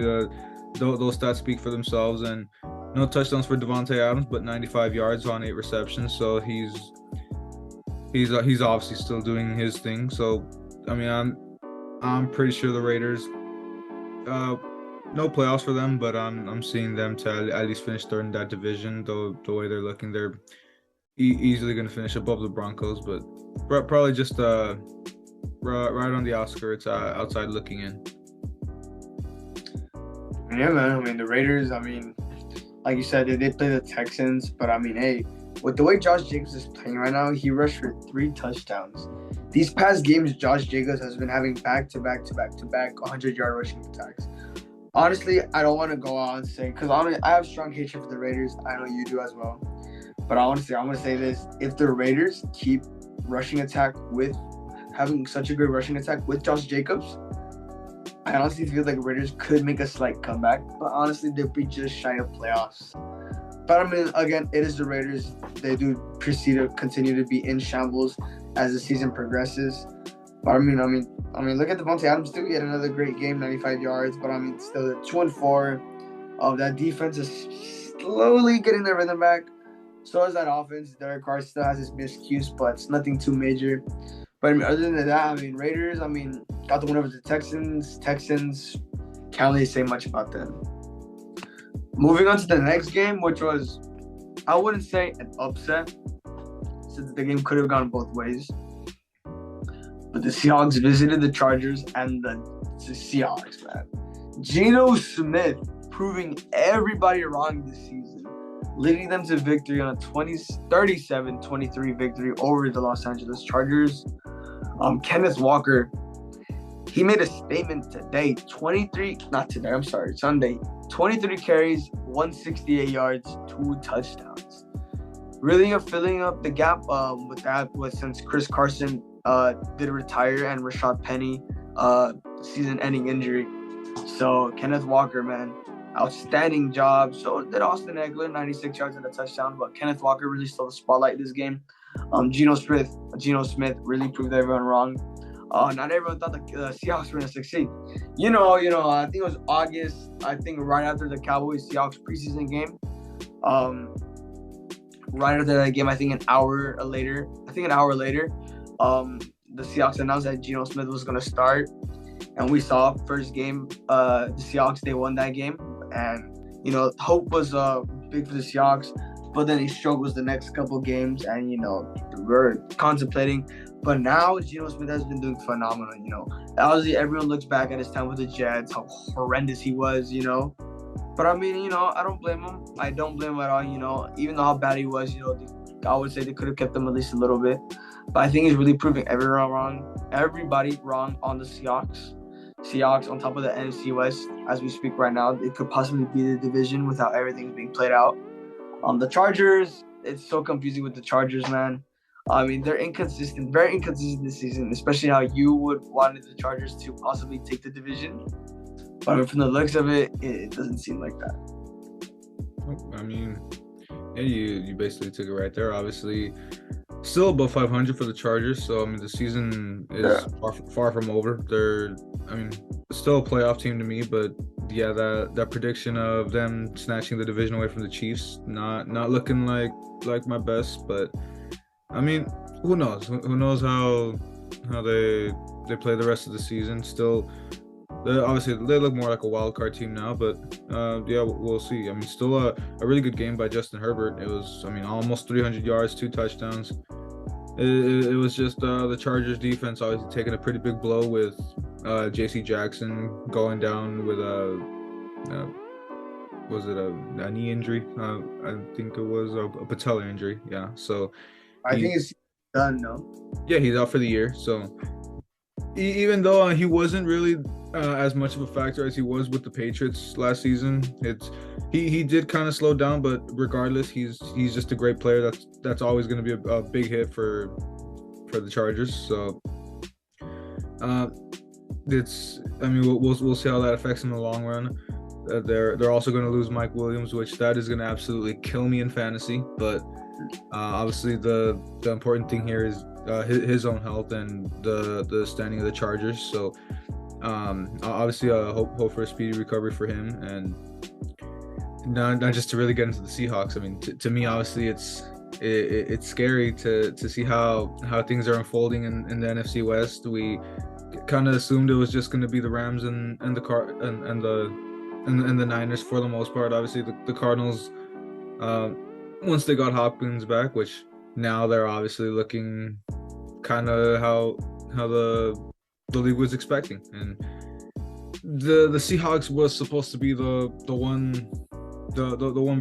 those stats speak for themselves, and no touchdowns for Devontae Adams, but 95 yards on 8 receptions. So he's obviously still doing his thing. So I mean, I'm pretty sure the Raiders, no playoffs for them, but I'm seeing them to at least finish third in that division. Though the way they're looking, they're easily going to finish above the Broncos, but probably just right on the outskirts, outside looking in. Yeah, man. I mean, the Raiders, I mean, like you said, they did play the Texans, but I mean, hey, with the way Josh Jacobs is playing right now, he rushed for 3 touchdowns. These past games, Josh Jacobs has been having back-to-back 100-yard rushing attacks. Honestly, I don't want to go out and say, because I have strong hatred for the Raiders. I know you do as well. But honestly, I'm going to say this. If the Raiders keep having such a great rushing attack with Josh Jacobs, I honestly feel like the Raiders could make a slight comeback. But honestly, they'll be just shy of playoffs. But I mean, again, it is the Raiders. They do continue to be in shambles as the season progresses. But I mean, look at Devontae Adams too. He had another great game, 95 yards. But I mean, still, the 2-4 of that defense is slowly getting their rhythm back. So is that offense. Derek Carr still has his miscues, but it's nothing too major. But I mean, other than that, I mean, Raiders, got the win over the Texans. Texans, can't really say much about them. Moving on to the next game, which was, I wouldn't say an upset, since the game could have gone both ways. But the Seahawks visited the Chargers, and the Seahawks, man. Geno Smith proving everybody wrong this season, leading them to victory on a 37-23 victory over the Los Angeles Chargers. Kenneth Walker, he made a statement today. Sunday. 23 carries, 168 yards, 2 touchdowns. Really filling up the gap since Chris Carson did retire and Rashad Penny season-ending injury. So Kenneth Walker, man, outstanding job. So did Austin Ekeler, 96 yards and a touchdown. But Kenneth Walker really stole the spotlight this game. Geno Smith really proved everyone wrong. Not everyone thought the Seahawks were going to succeed. I think it was August, I think right after the Cowboys-Seahawks preseason game. Right after that game, I think an hour later, the Seahawks announced that Geno Smith was going to start. And we saw first game, the Seahawks, they won that game. And, hope was big for the Seahawks. But then he struggles the next couple of games. And, we're contemplating. But now Geno Smith has been doing phenomenal, Obviously, everyone looks back at his time with the Jets, how horrendous he was, But, I mean, I don't blame him. I don't blame him at all, Even though how bad he was, I would say they could have kept him at least a little bit. But I think he's really proving everybody wrong on the Seahawks. Seahawks on top of the NFC West as we speak right now. It could possibly be the division without everything being played out. The Chargers, it's so confusing with the Chargers, man. I mean, they're inconsistent, very inconsistent this season, especially how you would want the Chargers to possibly take the division. But from the looks of it, it doesn't seem like that. I mean, yeah, you basically took it right there. Obviously, still above 500 for the Chargers. So, I mean, the season is far from over. They're, still a playoff team to me. But, yeah, that prediction of them snatching the division away from the Chiefs, not looking like my best. But, I mean, who knows? Who knows how they play the rest of the season. Still, obviously, they look more like a wild card team now, but yeah, we'll see. I mean, still a really good game by Justin Herbert. It was, almost 300 yards, 2 touchdowns. It was just the Chargers defense obviously taking a pretty big blow with J.C. Jackson going down with was it a knee injury? I think it was a patella injury. Yeah, so I think it's done, no? Yeah, he's out for the year. So even though he wasn't really as much of a factor as he was with the Patriots last season, he did kind of slow down, but regardless, he's just a great player. That's always going to be a big hit for the Chargers. So we'll see how that affects him in the long run. They're also going to lose Mike Williams, which that is going to absolutely kill me in fantasy. But obviously the important thing here is his own health and the standing of the Chargers. So obviously hope for a speedy recovery for him, and not just to really get into the Seahawks. I mean, to me, obviously it's scary to see how things are unfolding in the NFC West. We kind of assumed it was just going to be the Rams and the Niners for the most part. Obviously the Cardinals, once they got Hopkins back, which now they're obviously looking kind of how the league was expecting, and the Seahawks was supposed to be the one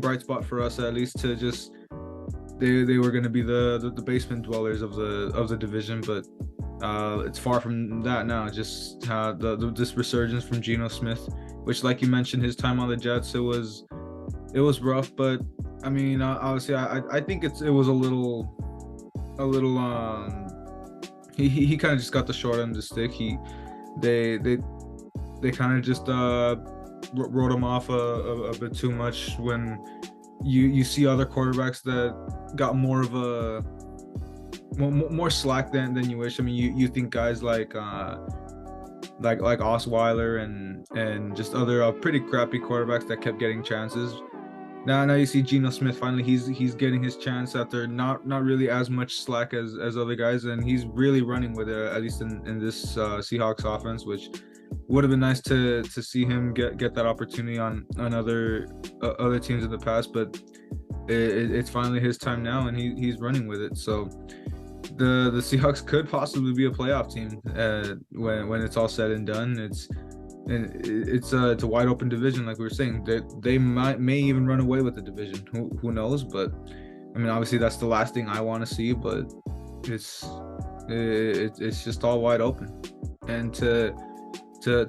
bright spot for us, at least, to just they were going to be the basement dwellers of the division, but it's far from that now. Just this resurgence from Geno Smith, which, like you mentioned, his time on the Jets, it was rough, but I mean, obviously, I think it was a little he kind of just got the short end of the stick. They kind of just wrote him off a bit too much when you see other quarterbacks that got more of a more slack than you wish. I mean, you think guys like Osweiler and just other pretty crappy quarterbacks that kept getting chances. Now you see Geno Smith, finally he's getting his chance after not really as much slack as other guys, and he's really running with it, at least in this Seahawks offense, which would have been nice to see him get that opportunity on other teams in the past, but it's finally his time now, and he's running with it. So the Seahawks could possibly be a playoff team when it's all said and done. It's a wide open division, like we were saying. They may even run away with the division. Who knows? But I mean, obviously that's the last thing I want to see. But it's It's just all wide open. And to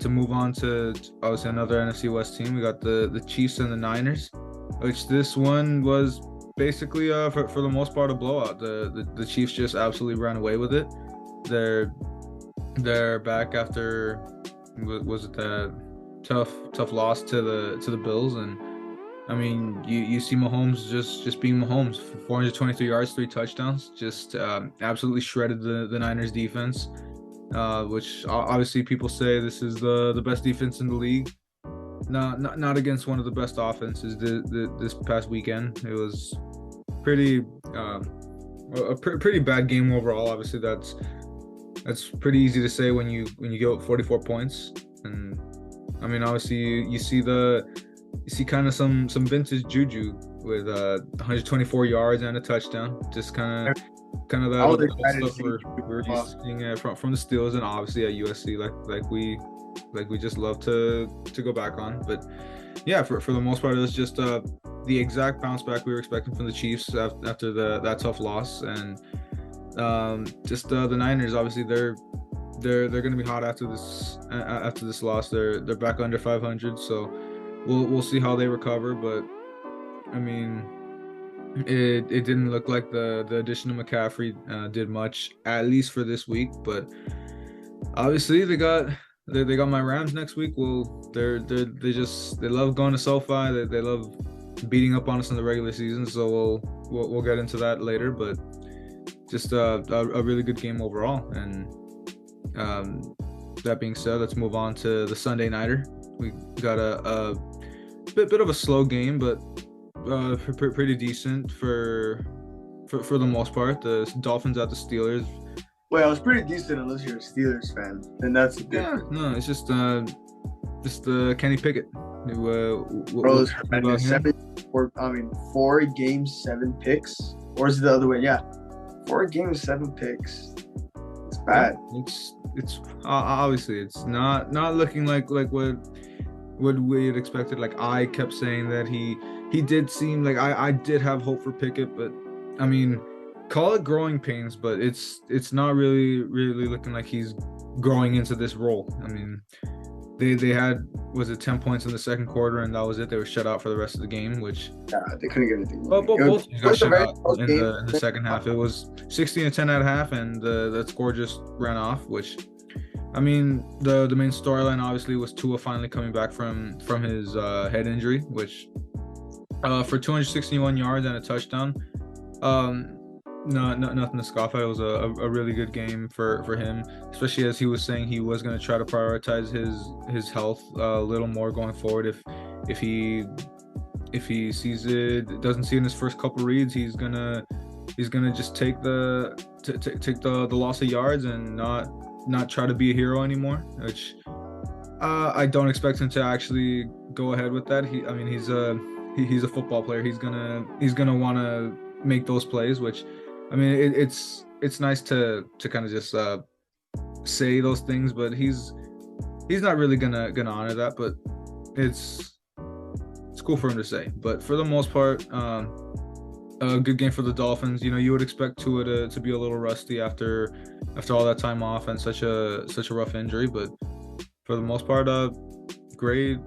move on to obviously another NFC West team, we got the Chiefs and the Niners, which this one was basically for the most part a blowout. The Chiefs just absolutely ran away with it. They're back after was it that tough loss to the Bills, and I mean you see Mahomes just being Mahomes, 423 yards, 3 touchdowns, just absolutely shredded the Niners defense, which obviously people say this is the best defense in the league. Not against one of the best offenses. This past weekend, it was pretty pretty bad game overall. Obviously, that's pretty easy to say when you give up 44 points. And I mean, obviously, you see kind of some vintage juju with 124 yards and a touchdown. Just kind of that stuff we're used to seeing from the Steelers, and obviously at USC, like we just love to go back on. But yeah, for the most part, it was just the exact bounce back we were expecting from the Chiefs after that tough loss. And just the Niners, obviously they're going to be hot after this loss. They're back under 500, so we'll see how they recover. But I mean, it didn't look like the addition of McCaffrey did much, at least for this week. But obviously they got my Rams next week. Well, they love going to SoFi. They love beating up on us in the regular season. So we'll get into that later. But just a really good game overall. And that being said, let's move on to the Sunday nighter. We got a bit of a slow game, but pretty decent for the most part. The Dolphins at the Steelers. Well, it's pretty decent unless you're a Steelers fan, and that's the difference. Yeah, no, it's just Kenny Pickett. Bro, it's horrendous. 4 games, 7 picks, or is it the other way? Yeah, 4 games, 7 picks. It's bad. It's obviously it's not looking like what we had expected. Like, I kept saying that he did seem like I did have hope for Pickett, but I mean, call it growing pains, but it's not really looking like he's growing into this role. I mean, they had, was it 10 points in the second quarter, and that was it. They were shut out for the rest of the game, which they couldn't get anything. But both got shut out in the second half. It was 16-10 at half, and that score just ran off. Which, I mean, the main storyline obviously was Tua finally coming back from his head injury, which for 261 yards and a touchdown. No, nothing to scoff at. It was a really good game for him, especially as he was saying he was going to try to prioritize his health a little more going forward. If he sees it, doesn't see it in his first couple reads, he's gonna just take the loss of yards and not try to be a hero anymore. Which I don't expect him to actually go ahead with that. He's a football player. He's gonna want to make those plays, which, I mean, it's nice to kind of just say those things, but he's not really gonna honor that. But it's cool for him to say. But for the most part, a good game for the Dolphins. You know, you would expect Tua to be a little rusty after all that time off and such a rough injury, but for the most part, great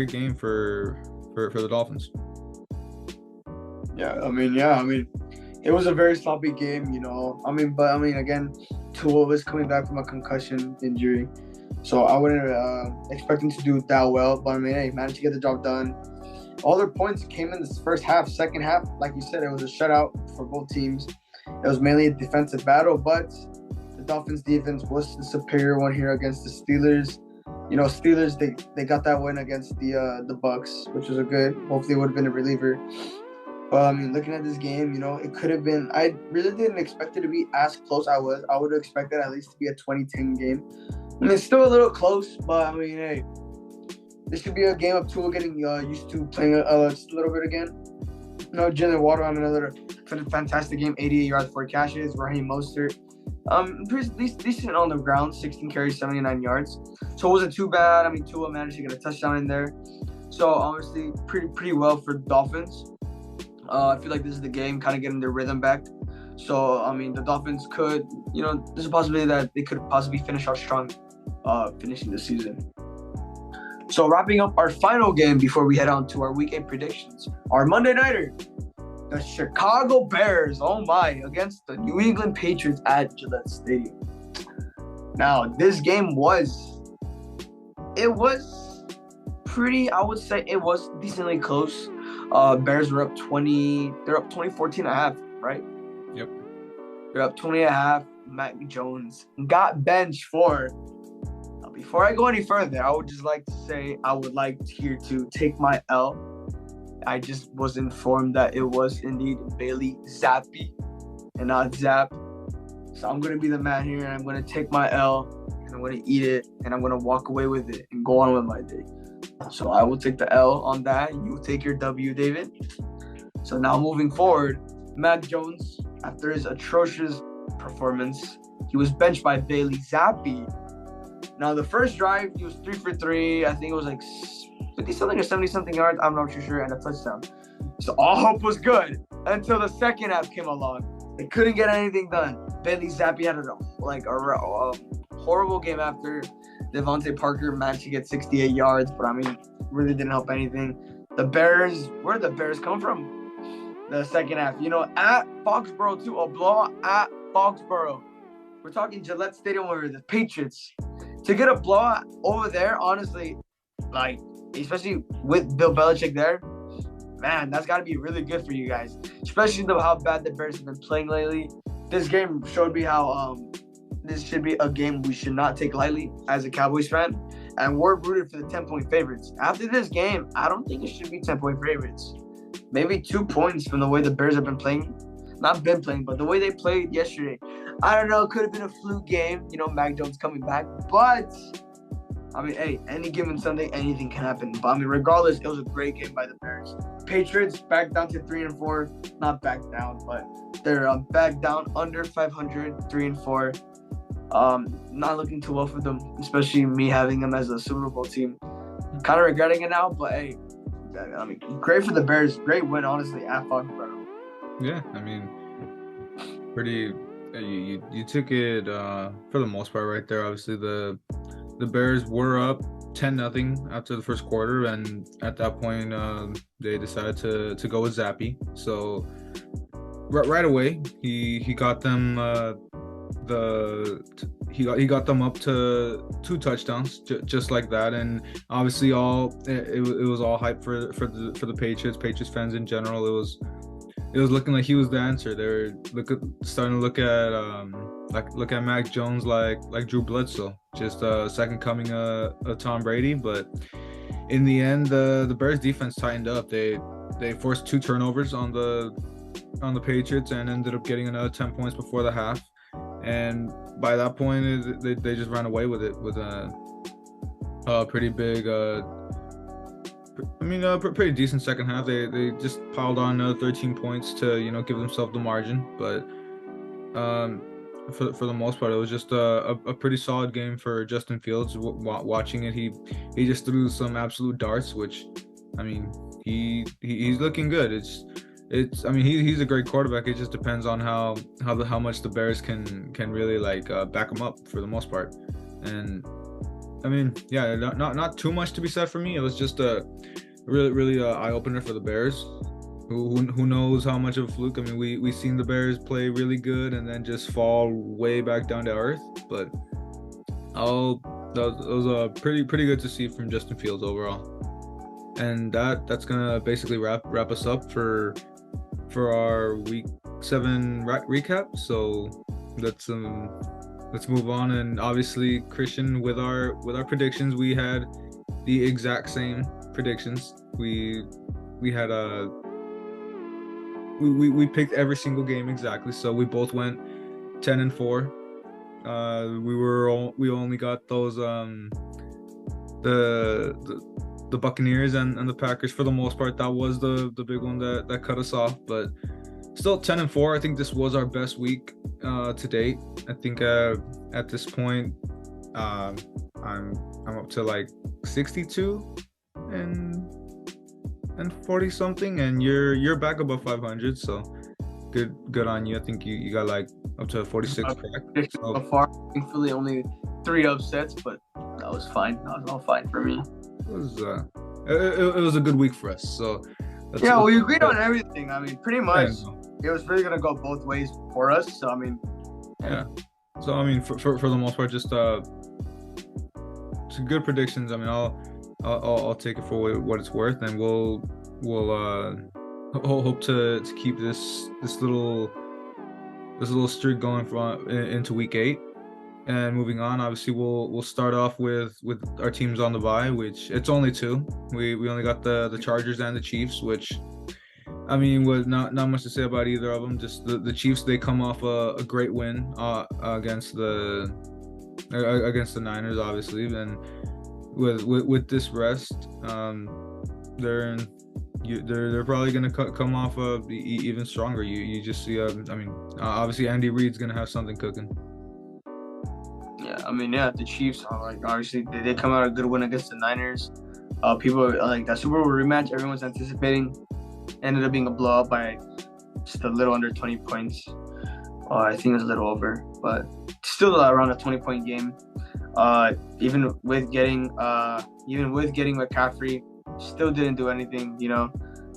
game for the Dolphins. Yeah, I mean, it was a very sloppy game, you know. But again, Tua was coming back from a concussion injury, so I wouldn't expect him to do that well. But I mean, hey, managed to get the job done. All their points came in the first half. Second half, like you said, it was a shutout for both teams. It was mainly a defensive battle, but the Dolphins' defense was the superior one here against the Steelers. You know, Steelers, they got that win against the Bucks, which was a good. Hopefully, it would have been a reliever. But I mean, looking at this game, you know, it could have been. I really didn't expect it to be as close. I would have expected at least to be a 20-10 game. I mean, it's still a little close, but I mean, hey, this should be a game of Tua getting used to playing just a little bit again. You know, Jalen Waddle had another fantastic game, 88 yards, 4 catches. Raheem Mostert, pretty decent on the ground, 16 carries, 79 yards. So it wasn't too bad. I mean, Tua managed to get a touchdown in there. So obviously, pretty well for the Dolphins. I feel like this is the game, kind of getting their rhythm back. So I mean, the Dolphins could, there's a possibility that they could possibly finish out strong, finishing the season. So wrapping up our final game before we head on to our Week 8 predictions, our Monday nighter, the Chicago Bears, oh my, against the New England Patriots at Gillette Stadium. Now, this game was pretty, I would say it was decently close. Bears were up 20, they're up 14 and a half, right? Yep. They're up 20 and a half. Mac Jones got benched for. Now, before I go any further, I would just like to say I would like here to take my L. I just was informed that it was indeed Bailey Zappi and not Zap. So I'm going to be the man here, and I'm going to take my L, and I'm going to eat it, and I'm going to walk away with it and go on with my day. So I will take the L on that. You take your W, David. So now moving forward, Mac Jones, after his atrocious performance, he was benched by Bailey Zappi. Now, the first drive, he was 3 for 3. I think it was like 50-something or 70-something yards. I'm not too sure. And a touchdown. So all hope was good until the second half came along. They couldn't get anything done. Bailey Zappi had a horrible game after. Devontae Parker managed to get 68 yards, but I mean, really didn't help anything. The Bears, where did the Bears come from? The second half, at Foxborough too, a blowout at Foxborough. We're talking Gillette Stadium where the Patriots. To get a blowout over there, honestly, like, especially with Bill Belichick there, man, that's got to be really good for you guys. Especially how bad the Bears have been playing lately. This game showed me how this should be a game we should not take lightly as a Cowboys fan. And we're rooted for the 10-point favorites. After this game, I don't think it should be 10-point favorites. Maybe 2 points from the way the Bears have been playing. Not been playing, but the way they played yesterday. I don't know. It could have been a fluke game. Mac Jones coming back. But, I mean, hey, any given Sunday, anything can happen. But, I mean, regardless, it was a great game by the Bears. Patriots back down to 3-4. Not back down, but they're back down under 500, 3-4. Not looking too well for them, especially me having them as a Super Bowl team. Kind of regretting it now, but hey, I mean, great for the Bears. Great win, honestly, at Foxborough. Yeah, I mean, pretty. You took it for the most part right there. Obviously, the Bears were up 10-0 after the first quarter, and at that point, they decided to go with Zappi. So right away, he got them. He got them up to 2 touchdowns just like that, and obviously it was all hype for the Patriots fans in general. It was looking like he was the answer. They're starting to look at Mac Jones like Drew Bledsoe, just a second coming of Tom Brady. But in the end, the Bears defense tightened up. They forced 2 turnovers on the Patriots and ended up getting another 10 points before the half. And by that point, they just ran away with it with a pretty big, pretty decent second half. They just piled on another 13 points to give themselves the margin. But for the most part, it was just a pretty solid game for Justin Fields. Watching it, he just threw some absolute darts, which, I mean, he's looking good. He's a great quarterback. It just depends on how much the Bears can really back him up for the most part. And I mean, yeah, not too much to be said for me. It was just a really eye opener for the Bears. Who knows how much of a fluke? I mean, we seen the Bears play really good and then just fall way back down to earth. But that was pretty good to see from Justin Fields overall. And that's gonna basically wrap us up for our Week 7 recap. So let's move on. And obviously, Christian, with our predictions, we had the exact same predictions. We had we picked every single game exactly. So we both went 10-4. We only got those the Buccaneers and the Packers for the most part. That was the big one that cut us off, but still 10-4. I think this was our best week to date. I think at this point I'm up to like 62 and 40 something, and you're back above 500. So good on you. I think you got like up to 46 correct. So far, thankfully, only 3 upsets, but that was fine. That was all fine for me. It was a good week for us. So we agreed on everything. I mean, pretty much, it was really gonna go both ways for us. So I mean, yeah. So I mean, for the most part, just some good predictions. I mean, I'll take it for what it's worth, and we'll hope to keep this little streak going into week 8. And moving on, obviously we'll start off with our teams on the bye, which it's only 2. We only got the Chargers and the Chiefs, which I mean was not much to say about either of them. Just the Chiefs, they come off a great win against the Niners, obviously, and with this rest, they're probably gonna come off even stronger. You just see obviously Andy Reid's gonna have something cooking. The Chiefs are obviously they come out a good win against the Niners. People are like that Super Bowl rematch everyone's anticipating ended up being a blowout by just a little under 20 points. I think it was a little over, but still around a 20-point game. Even with getting McCaffrey, still didn't do anything.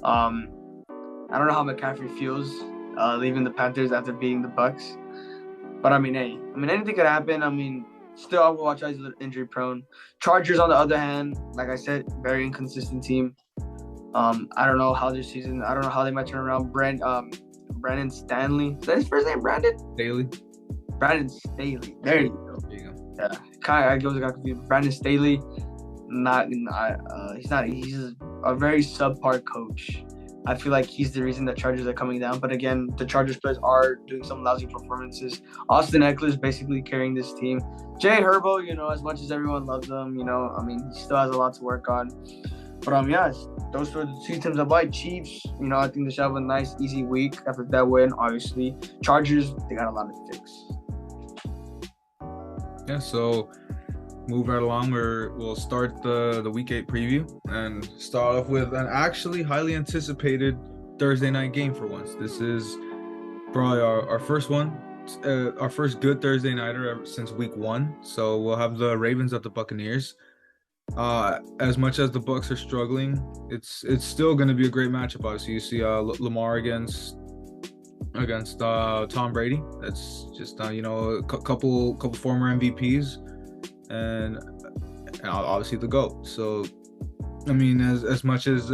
I don't know how McCaffrey feels leaving the Panthers after beating the Bucs. But anything could happen. Still, I will watch out. He's a little injury prone. Chargers, on the other hand, like I said, very inconsistent team. I don't know how their season. I don't know how they might turn around. Brandon Stanley. Is that his first name? Brandon Staley. There you go. Yeah, I got confused. Brandon Staley. He's a very subpar coach. I feel like he's the reason the Chargers are coming down. But again, the Chargers players are doing some lousy performances. Austin Eckler's basically carrying this team. Jay Herbo, as much as everyone loves him, he still has a lot to work on. But those were the 2 teams I buy. Chiefs, I think they should have a nice, easy week after that win, obviously. Chargers, they got a lot to fix. Yeah, so move right along. We'll start the week 8 preview and start off with an actually highly anticipated Thursday night game for once. This is probably our first one, our first good Thursday nighter since week 1. So we'll have the Ravens at the Buccaneers. As much as the Bucs are struggling, it's still going to be a great matchup. Obviously, you see Lamar against Tom Brady. That's just a couple former MVPs. And obviously the GOAT. So I mean, as much as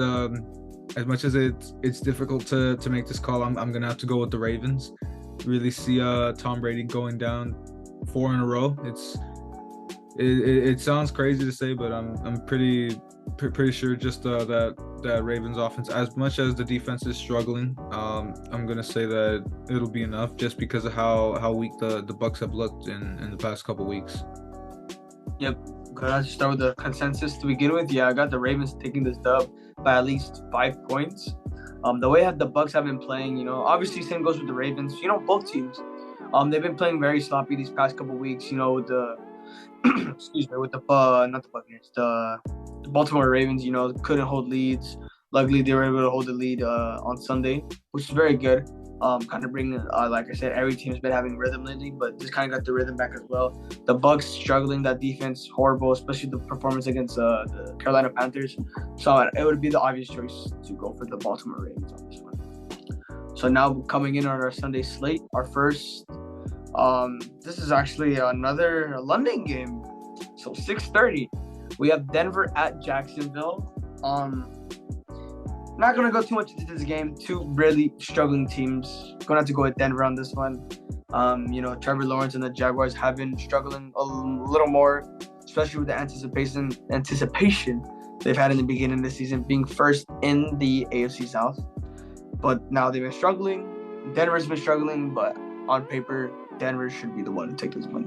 it's difficult to make this call, I'm gonna have to go with the Ravens. Really see Tom Brady going down 4 in a row. It sounds crazy to say, but I'm pretty sure just that Ravens offense, as much as the defense is struggling, I'm gonna say that it'll be enough just because of how weak the Bucs have looked in the past couple weeks. Yep. Gonna start with the consensus to begin with. Yeah, I got the Ravens taking this dub by at least 5 points. The way the Bucs have been playing, obviously same goes with the Ravens. Both teams, they've been playing very sloppy these past couple weeks. With the not the Buccaneers, the Baltimore Ravens. Couldn't hold leads. Luckily, they were able to hold the lead on Sunday, which is very good. Kind of bringing, like I said, every team's been having rhythm lately, but this kind of got the rhythm back as well. The Bucs struggling, that defense horrible, especially the performance against the Carolina Panthers. So it would be the obvious choice to go for the Baltimore Ravens on this one. So now coming in on our Sunday slate, our first, this is actually another London game. So 6:30, we have Denver at Jacksonville. Not going to go too much into this game. 2 really struggling teams. Going to have to go with Denver on this one. Trevor Lawrence and the Jaguars have been struggling a little more, especially with the anticipation they've had in the beginning of the season, being first in the AFC South. But now they've been struggling. Denver's been struggling, but on paper, Denver should be the one to take this one.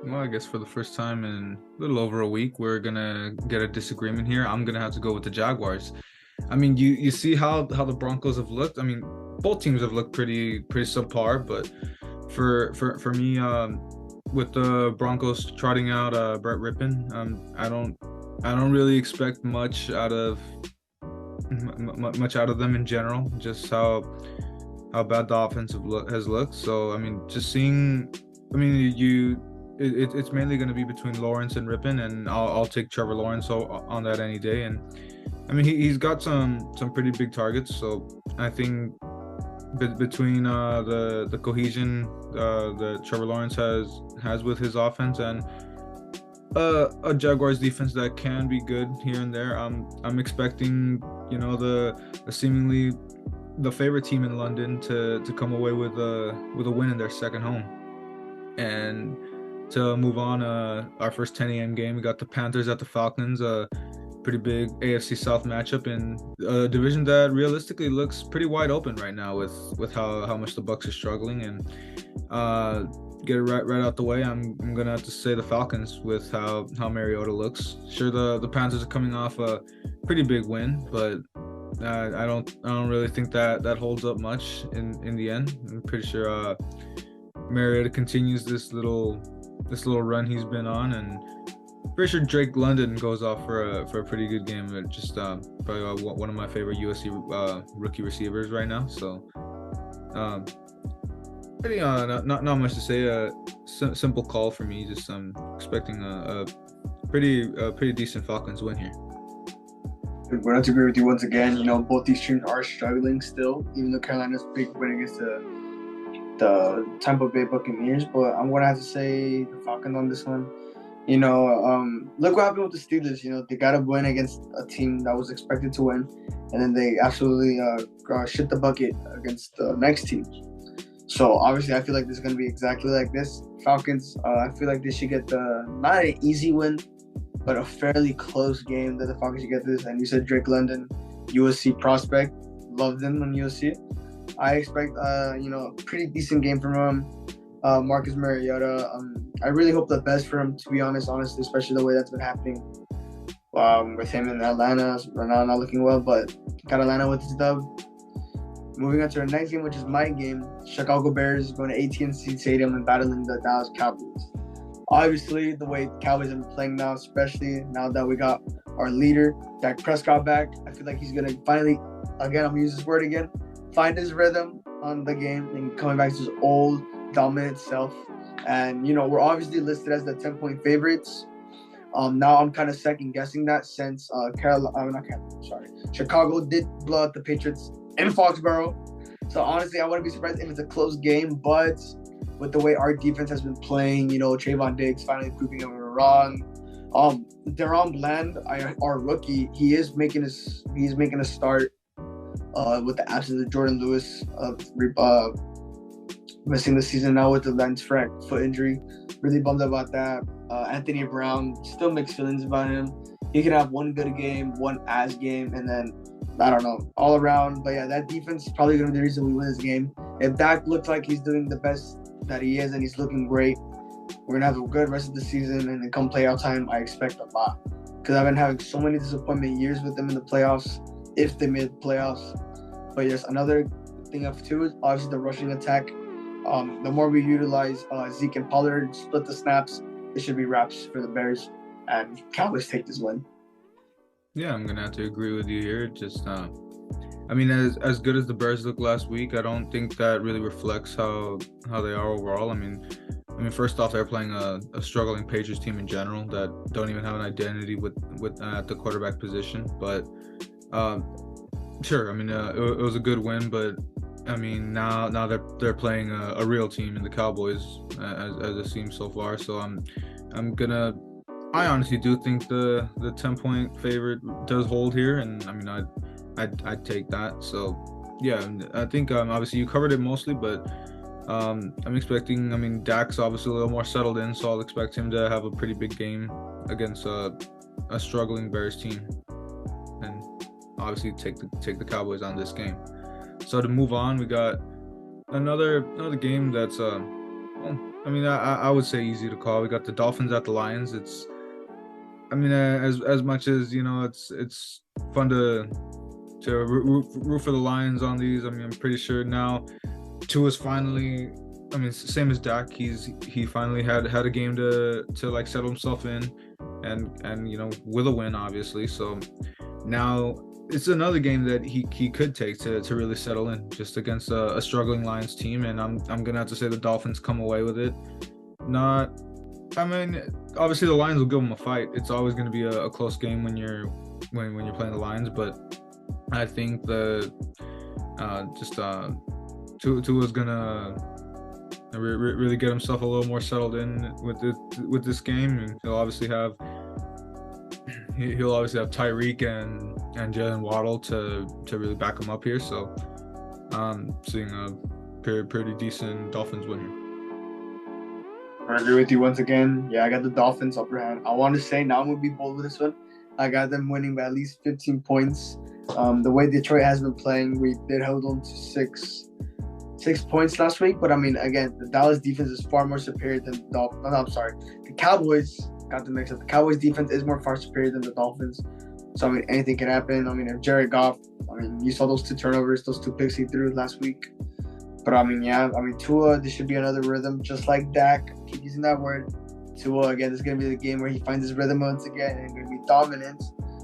Well, I guess for the first time in a little over a week, we're going to get a disagreement here. I'm going to have to go with the Jaguars. I mean, you see how the Broncos have looked. I mean, both teams have looked pretty subpar, but for me, with the Broncos trotting out Brett Rippon, I don't really expect much out of them in general. Just how how bad the offensive look has looked. So I mean, just seeing, I mean, it's mainly going to be between Lawrence and Rippon, and I'll take Trevor Lawrence on that any day. And I mean, he's got some pretty big targets. So I think between the cohesion that Trevor Lawrence has with his offense and a Jaguars defense that can be good here and there. I'm expecting, you know, the seemingly the favorite team in London to come away with a win in their second home. And to move on, our first 10 a.m. game, we got the Panthers at the Falcons, a pretty big AFC South matchup in a division that realistically looks pretty wide open right now with how much the Bucs are struggling. And get it right out the way, I'm gonna have to say the Falcons with how Mariota looks. Sure, the Panthers are coming off a pretty big win, but I don't really think that holds up much in the end. I'm pretty sure Mariota continues this little run he's been on, and pretty sure Drake London goes off for a pretty good game. Just probably one of my favorite USC rookie receivers right now. So pretty not much to say. Simple call for me. Just expecting a pretty decent Falcons win here. We're going to agree with you once again. You know, both these teams are struggling still, even though Carolina's big win against the Tampa Bay Buccaneers. But I'm going to have to say the Falcons on this one. You know, look what happened with the Steelers. You know, they got a win against a team that was expected to win, and then they absolutely shit the bucket against the next team. So obviously, I feel like this is going to be exactly like this. Falcons, I feel like they should get not an easy win, but a fairly close game that the Falcons should get this. And you said Drake London, USC prospect, loved him on USC. I expect a pretty decent game from him. Marcus Mariota, I really hope the best for him, to be honestly, especially the way that's been happening with him in Atlanta. Right now, not looking well, but got Atlanta with his dub. Moving on to our next game, which is my game. Chicago Bears going to AT&T Stadium and battling the Dallas Cowboys. Obviously, the way the Cowboys have been playing now, especially now that we got our leader, Dak Prescott, back, I feel like he's going to finally, again, I'm going to use this word again, find his rhythm on the game and coming back to his old dominant self. And, you know, we're obviously listed as the 10-point favorites. Now I'm kind of second-guessing that since Chicago did blow out the Patriots in Foxborough. So honestly, I wouldn't be surprised if it's a close game, but with the way our defense has been playing, you know, Trayvon Diggs finally proving them wrong. Deron Bland, our rookie, he's making a start with the absence of Jordan Lewis missing the season now with the Lance Frank foot injury. Really bummed about that. Anthony Brown, still mixed feelings about him. He can have one good game, one ass game, and then I don't know, all around. But yeah, that defense is probably going to be the reason we win this game. If Dak looks like he's doing the best that he is and he's looking great, we're going to have a good rest of the season. And then come playoff time, I expect a lot. Because I've been having so many disappointment years with them in the playoffs, if they made the playoffs. But yes, another thing of two is obviously the rushing attack. The more we utilize Zeke and Pollard, split the snaps, it should be wraps for the Bears. And Cowboys take this win. Yeah, I'm gonna have to agree with you here. Just, I mean, as good as the Bears looked last week, I don't think that really reflects how they are overall. I mean, first off, they're playing a struggling Patriots team in general that don't even have an identity with at the quarterback position. But sure, I mean, it was a good win, but I mean, now they're playing a real team in the Cowboys as it seems so far. So I honestly do think the 10-point favorite does hold here, and I mean I'd take that. So yeah, I think obviously you covered it mostly, but I'm expecting. I mean, Dak's obviously a little more settled in, so I'll expect him to have a pretty big game against a struggling Bears team, and obviously take the Cowboys on this game. So to move on, we got another game that's I mean, I would say easy to call. We got the Dolphins at the Lions. It's, I mean, as much as, you know, it's fun to root for the Lions on these. I mean, I'm pretty sure now Tua's finally, I mean, same as Dak, he finally had a game to like settle himself in, and you know, with a win, obviously. So now it's another game that he could take to really settle in, just against a struggling Lions team, and I'm gonna have to say the Dolphins come away with it. Not, I mean, obviously the Lions will give them a fight. It's always going to be a close game when you're playing the Lions, but I think Tua's gonna really get himself a little more settled in with this game, and he'll obviously have Tyreek and Jalen Waddle to really back him up here. So seeing a pretty decent Dolphins win here. I agree with you once again. Yeah, I got the Dolphins upper hand. I want to say, now I'm going to be bold with this one. I got them winning by at least 15 points. The way Detroit has been playing, we did hold on to six points last week. But, I mean, again, the Dallas defense is far more superior than the Dolphins. No, I'm sorry. The Cowboys got the mix up. The Cowboys defense is far superior than the Dolphins. So, I mean, anything can happen. I mean, if Jared Goff, I mean, you saw those 2 turnovers, those 2 picks he threw last week. But, I mean, yeah, Tua, this should be another rhythm, just like Dak. Keep using that word. Tua, again, this is going to be the game where he finds his rhythm once again and going to be dominant,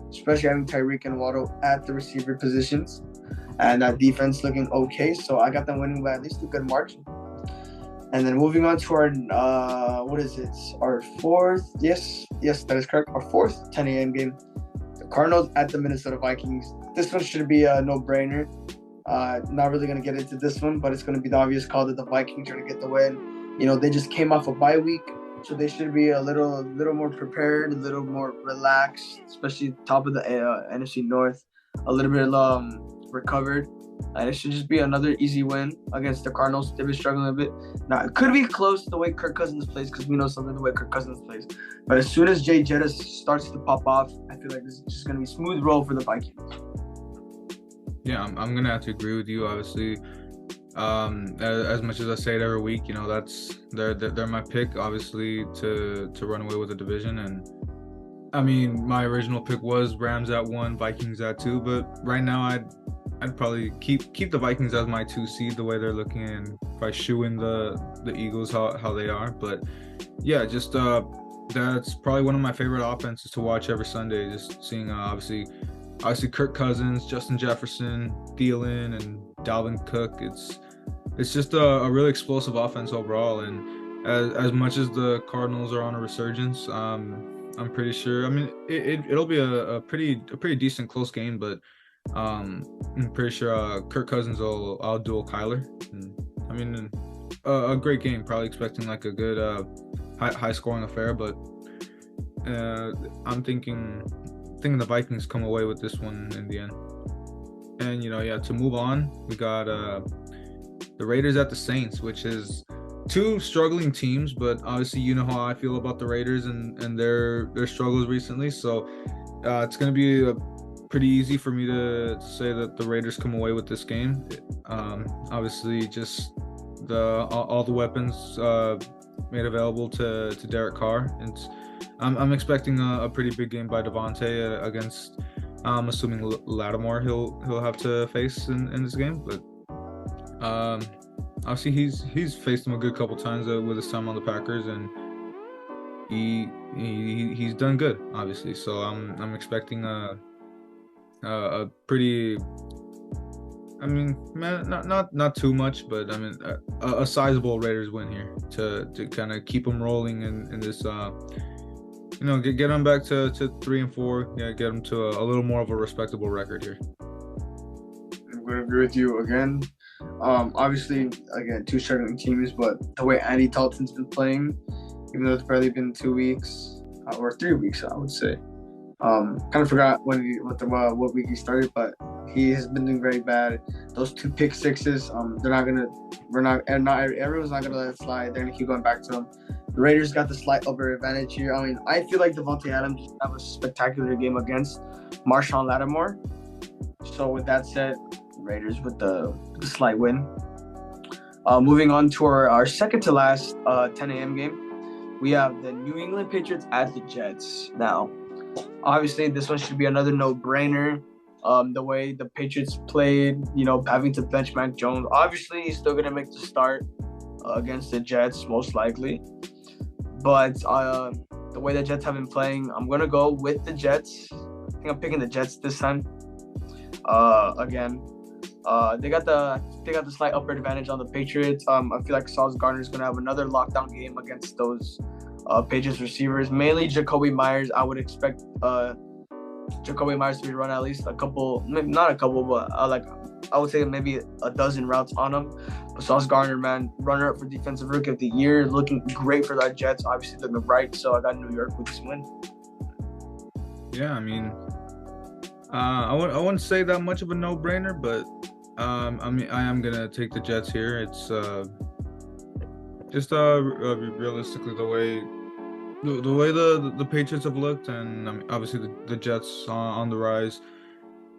especially having Tyreek and Waddle at the receiver positions. And that defense looking okay. So, I got them winning by at least a good margin. And then moving on to our, what is it? Our fourth, yes, that is correct. Our fourth 10 a.m. game. The Cardinals at the Minnesota Vikings. This one should be a no-brainer. Not really going to get into this one, but it's going to be the obvious call that the Vikings are going to get the win. You know, they just came off a bye week, so they should be a little more prepared, a little more relaxed, especially top of the NFC North, a little bit recovered. And it should just be another easy win against the Cardinals. They've been struggling a bit. Now, it could be close the way Kirk Cousins plays, because we know something the way Kirk Cousins plays. But as soon as Jay Jettis starts to pop off, I feel like this is just going to be a smooth roll for the Vikings. Yeah, I'm gonna have to agree with you. Obviously, as much as I say it every week, you know, they're my pick, obviously, to run away with the division. And I mean, my original pick was Rams at 1, Vikings at 2, but right now I'd probably keep the Vikings as my 2 seed the way they're looking, and probably shoe in the Eagles how they are. But yeah, just that's probably one of my favorite offenses to watch every Sunday. Just seeing obviously Kirk Cousins, Justin Jefferson, Thielen, and Dalvin Cook. It's just a really explosive offense overall. And as much as the Cardinals are on a resurgence, I'm pretty sure. I mean, it'll be a pretty decent close game, but I'm pretty sure Kirk Cousins will outduel Kyler. And, I mean, a great game. Probably expecting like a good high scoring affair, but I'm thinking the Vikings come away with this one in the end. And to move on, we got the Raiders at the Saints, which is 2 struggling teams, but obviously you know how I feel about the Raiders and their struggles recently. So it's going to be pretty easy for me to say that the Raiders come away with this game. Obviously, just all the weapons made available to Derek Carr. And I'm expecting a pretty big game by Devontae against, I'm assuming Lattimore he'll have to face in this game. But obviously he's faced him a good couple times with his time on the Packers, and he's done good, obviously. So I'm expecting a pretty, I mean, not too much, but I mean a sizable Raiders win here to kind of keep them rolling in this. Get them back to 3-4. Yeah, get them to a little more of a respectable record here. I'm going to agree with you again. Obviously, again, 2 struggling teams, but the way Andy Dalton's been playing, even though it's barely been 2 weeks or 3 weeks, I would say. Kind of forgot what week he started, but he has been doing very bad. Those 2 pick sixes, everyone's not gonna let it slide. They're gonna keep going back to them. The Raiders got the slight over advantage here. I mean, I feel like Devontae Adams have a spectacular game against Marshawn Lattimore. So with that said, Raiders with the slight win. Moving on to our second to last 10 a.m. game, we have the New England Patriots at the Jets. Now, obviously, this one should be another no-brainer. The way the Patriots played, having to bench Mac Jones. Obviously, he's still going to make the start against the Jets, most likely. But the way the Jets have been playing, I'm going to go with the Jets. I think I'm picking the Jets this time. Again, they got the slight upper advantage on the Patriots. I feel like Sauce Gardner is gonna have another lockdown game against those Patriots receivers, mainly Jacoby Myers. I would expect Jacoby Myers to run at least a couple, maybe not a couple, but like I would say maybe a dozen routes on him. But Sauce Gardner, man, runner up for Defensive Rookie of the Year, looking great for that Jets. Obviously looking bright, so I got New York with this win. Yeah, I mean, I wouldn't say that much of a no-brainer, but I mean, I am gonna take the Jets here. It's just realistically the way the Patriots have looked, and I mean, obviously the Jets on the rise.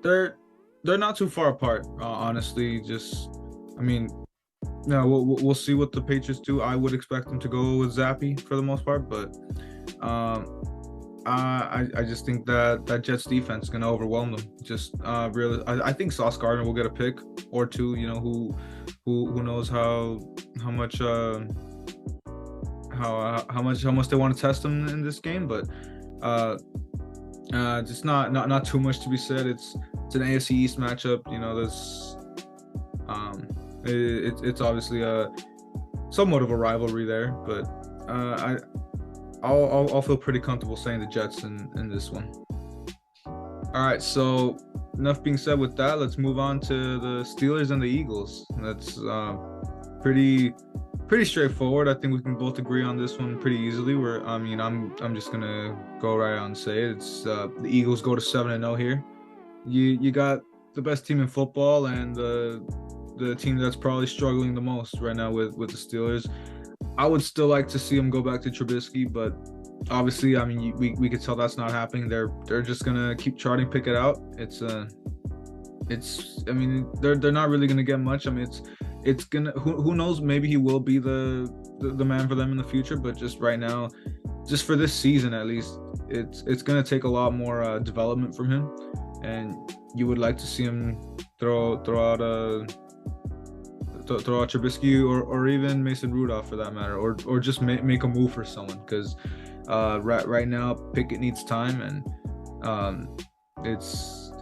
They're not too far apart, honestly. Just, I mean, yeah, we'll see what the Patriots do. I would expect them to go with Zappy for the most part, but I just think that Jets defense is gonna overwhelm them. Just really, I think Sauce Gardner will get a pick or two. You know, who knows how much how much they want to test him in this game, but just not too much to be said. It's an AFC East matchup. You know, there's it's obviously somewhat of a rivalry there, but I'll feel pretty comfortable saying the Jets in this one. All right, so enough being said with that. Let's move on to the Steelers and the Eagles. That's pretty straightforward. I think we can both agree on this one pretty easily. I'm just gonna go right on and say it. It's the Eagles go to 7-0 here. You got the best team in football and the team that's probably struggling the most right now with the Steelers. I would still like to see them go back to Trubisky, but obviously, I mean, we could tell that's not happening. They're just gonna keep charting, pick it out. I mean, they're not really gonna get much. I mean, it's gonna, who knows, maybe he will be the man for them in the future, but just right now, just for this season at least, it's gonna take a lot more development from him, and you would like to see him throw out Trubisky or even Mason Rudolph for that matter, or just make a move for someone, because right now Pickett needs time, and it's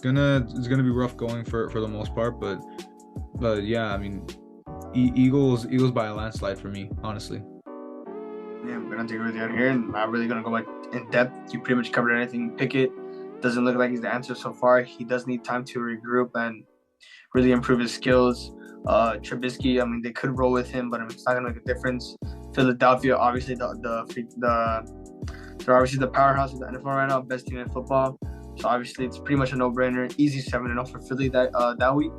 gonna be rough going for the most part, but yeah, I mean, Eagles by a landslide for me, honestly. Yeah, I'm gonna take it with you out here, and I'm not really gonna go back in depth. You pretty much covered everything. Pickett doesn't look like he's the answer so far. He does need time to regroup and really improve his skills. Trubisky, I mean, they could roll with him, but I mean, it's not gonna make a difference. Philadelphia, obviously they're obviously the powerhouse of the NFL right now, best team in football. So obviously it's pretty much a no-brainer. Easy 7-0 for Philly that week.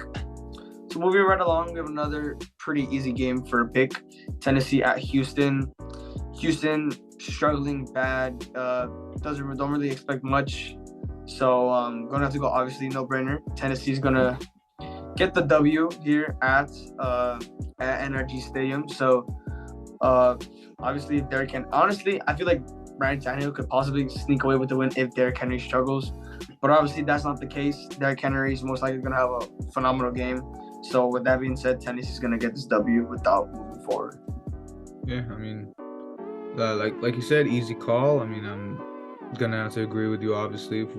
So moving right along, we have another pretty easy game for a pick. Tennessee at Houston. Houston struggling bad. Don't really expect much. So gonna have to go obviously no-brainer. Tennessee's gonna get the W here at NRG Stadium. So obviously Derrick Henry. Honestly, I feel like Ryan Tannehill could possibly sneak away with the win if Derrick Henry struggles. But obviously that's not the case. Derrick Henry is most likely gonna have a phenomenal game. So with that being said, Tennessee's gonna get this W without moving forward. Yeah, I mean, like you said, easy call. I mean, I'm gonna have to agree with you. Obviously, if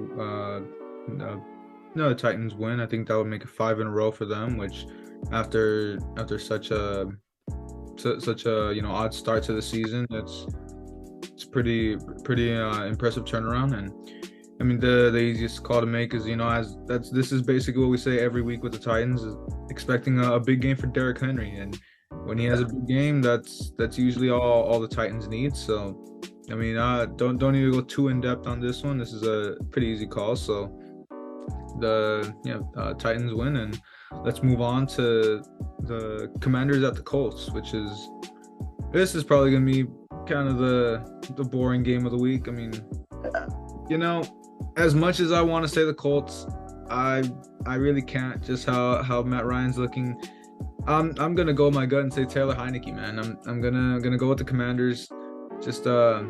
the Titans win, I think that would make it 5 in a row for them. Which, after such a odd start to the season, it's pretty impressive turnaround. And I mean, the easiest call to make is, this is basically what we say every week with the Titans, is expecting a big game for Derrick Henry, and when he has a big game, that's usually all the Titans need. So, I mean, don't need to go too in depth on this one. This is a pretty easy call. So the Titans win, and let's move on to the Commanders at the Colts, this is probably gonna be kind of the boring game of the week. I mean, as much as I want to say the Colts, I really can't. Just how Matt Ryan's looking, I'm gonna go with my gut and say Taylor Heinicke, man. I'm gonna go with the Commanders. Just I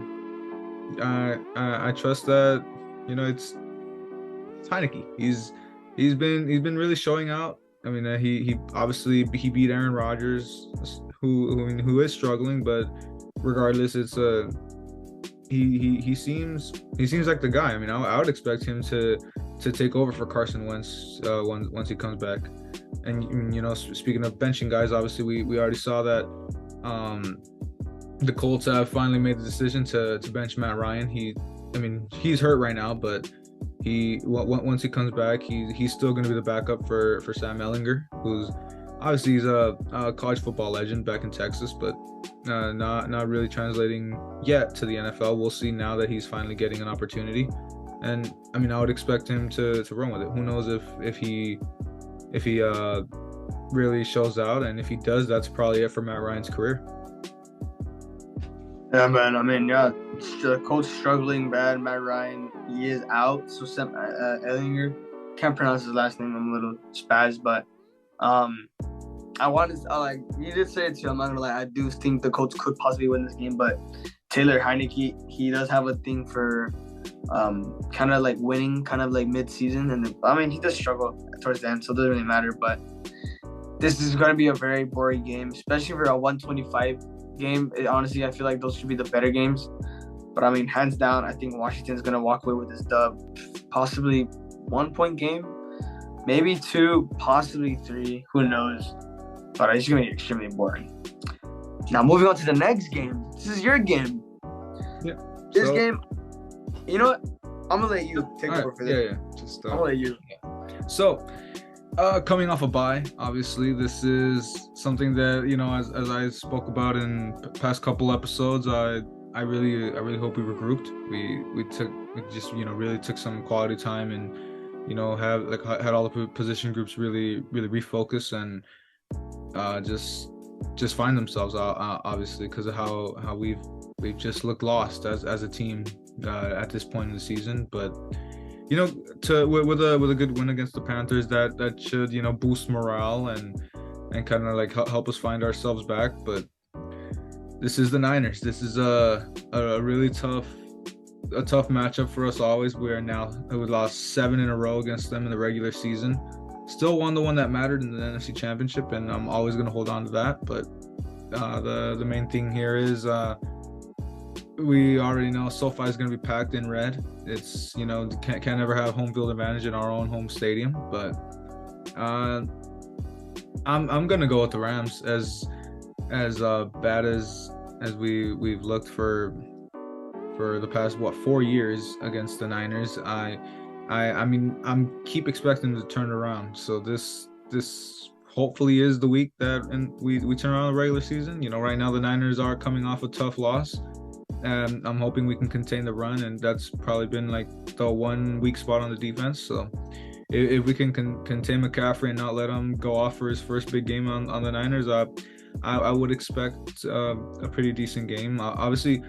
trust that it's Heinicke. He's been really showing out. I mean, he obviously beat Aaron Rodgers, who is struggling, but regardless, it's he seems like the guy. I mean, I would expect him to to take over for Carson Wentz once he comes back. And speaking of benching guys, obviously we already saw that the Colts have finally made the decision to bench Matt Ryan. He's hurt right now, but once he comes back, he's still going to be the backup for Sam Ehlinger, who's obviously he's a college football legend back in Texas, but not really translating yet to the NFL. We'll see now that he's finally getting an opportunity, and I would expect him to run with it. Who knows if he really shows out, and if he does, that's probably it for Matt Ryan's career. Yeah, man. The Colts struggling bad. Matt Ryan, he is out. So Sam Ehlinger, can't pronounce his last name. I'm a little spazzed, but I wanted to, you did say it too. I'm not gonna lie. I do think the Colts could possibly win this game, but Taylor Heineke, he does have a thing for kind of like winning, kind of like mid-season, and he does struggle towards the end, so it doesn't really matter. But this is gonna be a very boring game, especially for a 125 game. Honestly, I feel like those should be the better games. But hands down, I think Washington's gonna walk away with this dub. Possibly 1 point game, maybe 2, possibly 3. Who knows? But it's gonna be extremely boring. Now moving on to the next game. This is your game. Yeah. This game. You know what? I'm gonna let you take over for this. Yeah. I'm gonna let you. Yeah. So, coming off a bye, obviously, this is something that as I spoke about in past couple episodes. I really hope we regrouped. We really took some quality time and had all the position groups really refocus and just find themselves obviously, because of how we've just looked lost as a team at this point in the season. But with a good win against the Panthers, that should boost morale and kind of like help us find ourselves back. But this is the Niners. This is a really tough matchup for us always. We lost 7 in a row against them in the regular season. Still won the one that mattered in the NFC Championship, and I'm always going to hold on to that. But the main thing here is we already know SoFi is going to be packed in red. It's can't ever have home field advantage in our own home stadium. But I'm going to go with the Rams as bad as we've looked for the past 4 years against the Niners. I'm keep expecting to turn it around. So this hopefully is the week that we turn around the regular season. Right now the Niners are coming off a tough loss, and I'm hoping we can contain the run, and that's probably been like the one weak spot on the defense. So if we can contain McCaffrey and not let him go off for his first big game on the Niners, I would expect a pretty decent game. Obviously,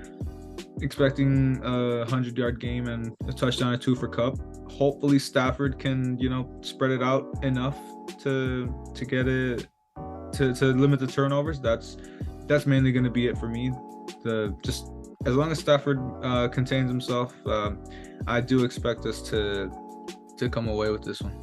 expecting a 100-yard game and a touchdown or 2 for Kupp. Hopefully, Stafford can spread it out enough to get it to limit the turnovers. That's mainly going to be it for me. Just as long as Stafford contains himself, I do expect us to come away with this one.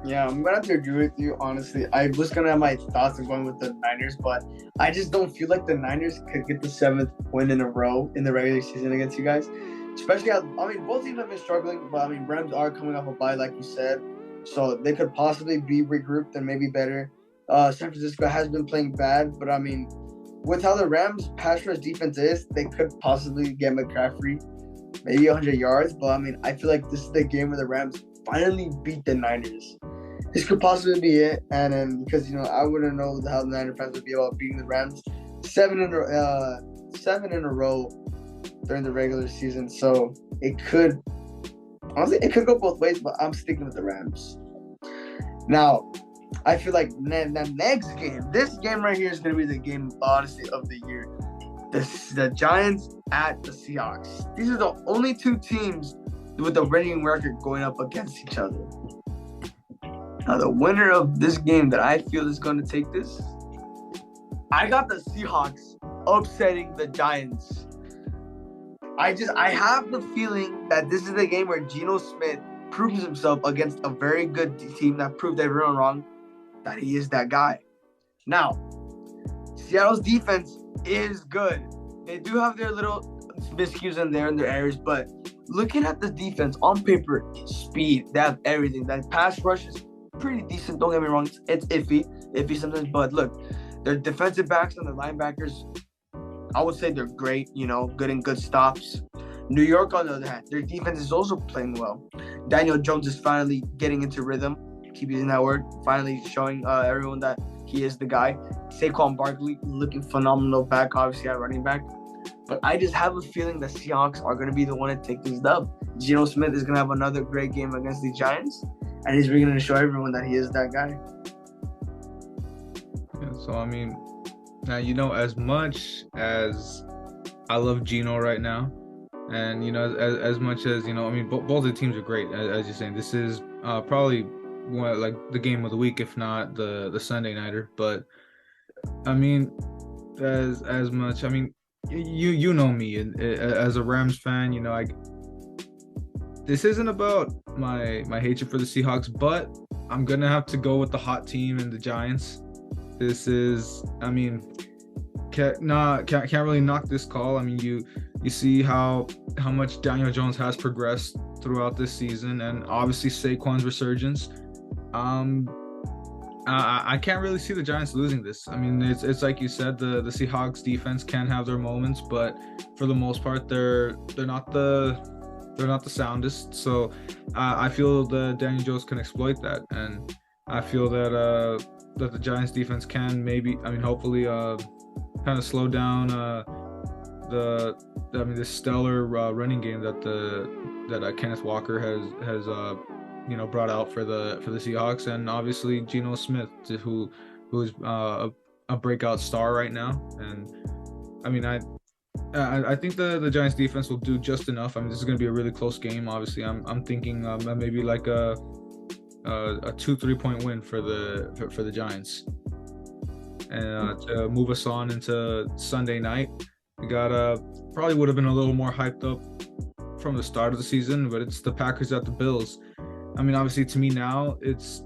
Yeah, I'm gonna have to agree with you. Honestly, I was gonna have my thoughts on going with the Niners, but I just don't feel like the Niners could get the 7th win in a row in the regular season against you guys. Especially, both teams have been struggling, but Rams are coming off a bye, like you said, so they could possibly be regrouped and maybe better. San Francisco has been playing bad, but with how the Rams pass rush defense is, they could possibly get McCaffrey maybe 100 yards. But I feel like this is the game where the Rams finally beat the Niners. This could possibly be it, and then because I wouldn't know how the Niner fans would be about beating the Rams 7 in a row during the regular season. So it could go both ways, but I'm sticking with the Rams. Now, I feel like the next game, this game right here is gonna be the game honestly of the year. The Giants at the Seahawks. These are the only 2 teams with a winning record going up against each other. Now, the winner of this game that I feel is going to take this, I got the Seahawks upsetting the Giants. I have the feeling that this is the game where Geno Smith proves himself against a very good team that proved everyone wrong, that he is that guy. Now, Seattle's defense is good. They do have their little miscues in there and their errors, but looking at the defense on paper, speed, they have everything. That pass rush is pretty decent. Don't get me wrong, it's iffy sometimes. But look, their defensive backs and the linebackers, I would say they're great. Good good stops. New York, on the other hand, their defense is also playing well. Daniel Jones is finally getting into rhythm. Keep using that word. Finally showing everyone that he is the guy. Saquon Barkley looking phenomenal back, obviously at running back. But I just have a feeling the Seahawks are going to be the one to take this dub. Geno Smith is going to have another great game against the Giants, and he's really going to show everyone that he is that guy. Yeah, so, I mean, now, as much as I love Geno right now, and, as much as, I mean, both the teams are great, as you're saying. This is probably like the game of the week, if not the Sunday nighter. But, I mean, as much, I mean, you know me, and as a Rams fan, this isn't about my hatred for the Seahawks, but I'm gonna have to go with the hot team and the Giants. This is, I mean, can't really knock this call. I mean, you see how much Daniel Jones has progressed throughout this season, and obviously Saquon's resurgence. I can't really see the Giants losing this. I mean, it's like you said, the Seahawks defense can have their moments, but for the most part, they're not the soundest. So I feel that Daniel Jones can exploit that, and I feel that the Giants defense can hopefully kind of slow down the stellar running game that Kenneth Walker has brought out for the Seahawks, and obviously Geno Smith, who's a breakout star right now. And I mean, I think the Giants defense will do just enough. I mean, this is going to be a really close game. Obviously, I'm thinking maybe like a 2-3 point win for the Giants. And to move us on into Sunday night, we got probably would have been a little more hyped up from the start of the season, but it's the Packers at the Bills. I mean, obviously, to me now, it's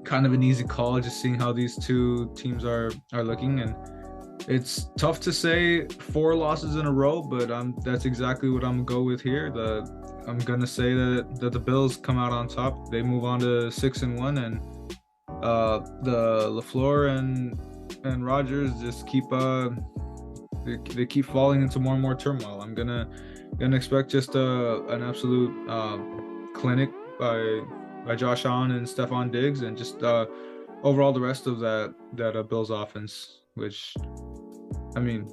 kind of an easy call just seeing how these two teams are looking, and it's tough to say 4 losses in a row, but that's exactly what I'm gonna go with here. I'm gonna say that the Bills come out on top. They move on to 6-1, and the LaFleur and Rodgers just keep they keep falling into more and more turmoil. I'm gonna expect just an absolute clinic by Josh Allen and Stephon Diggs, and just overall the rest of that Bills offense, which, I mean,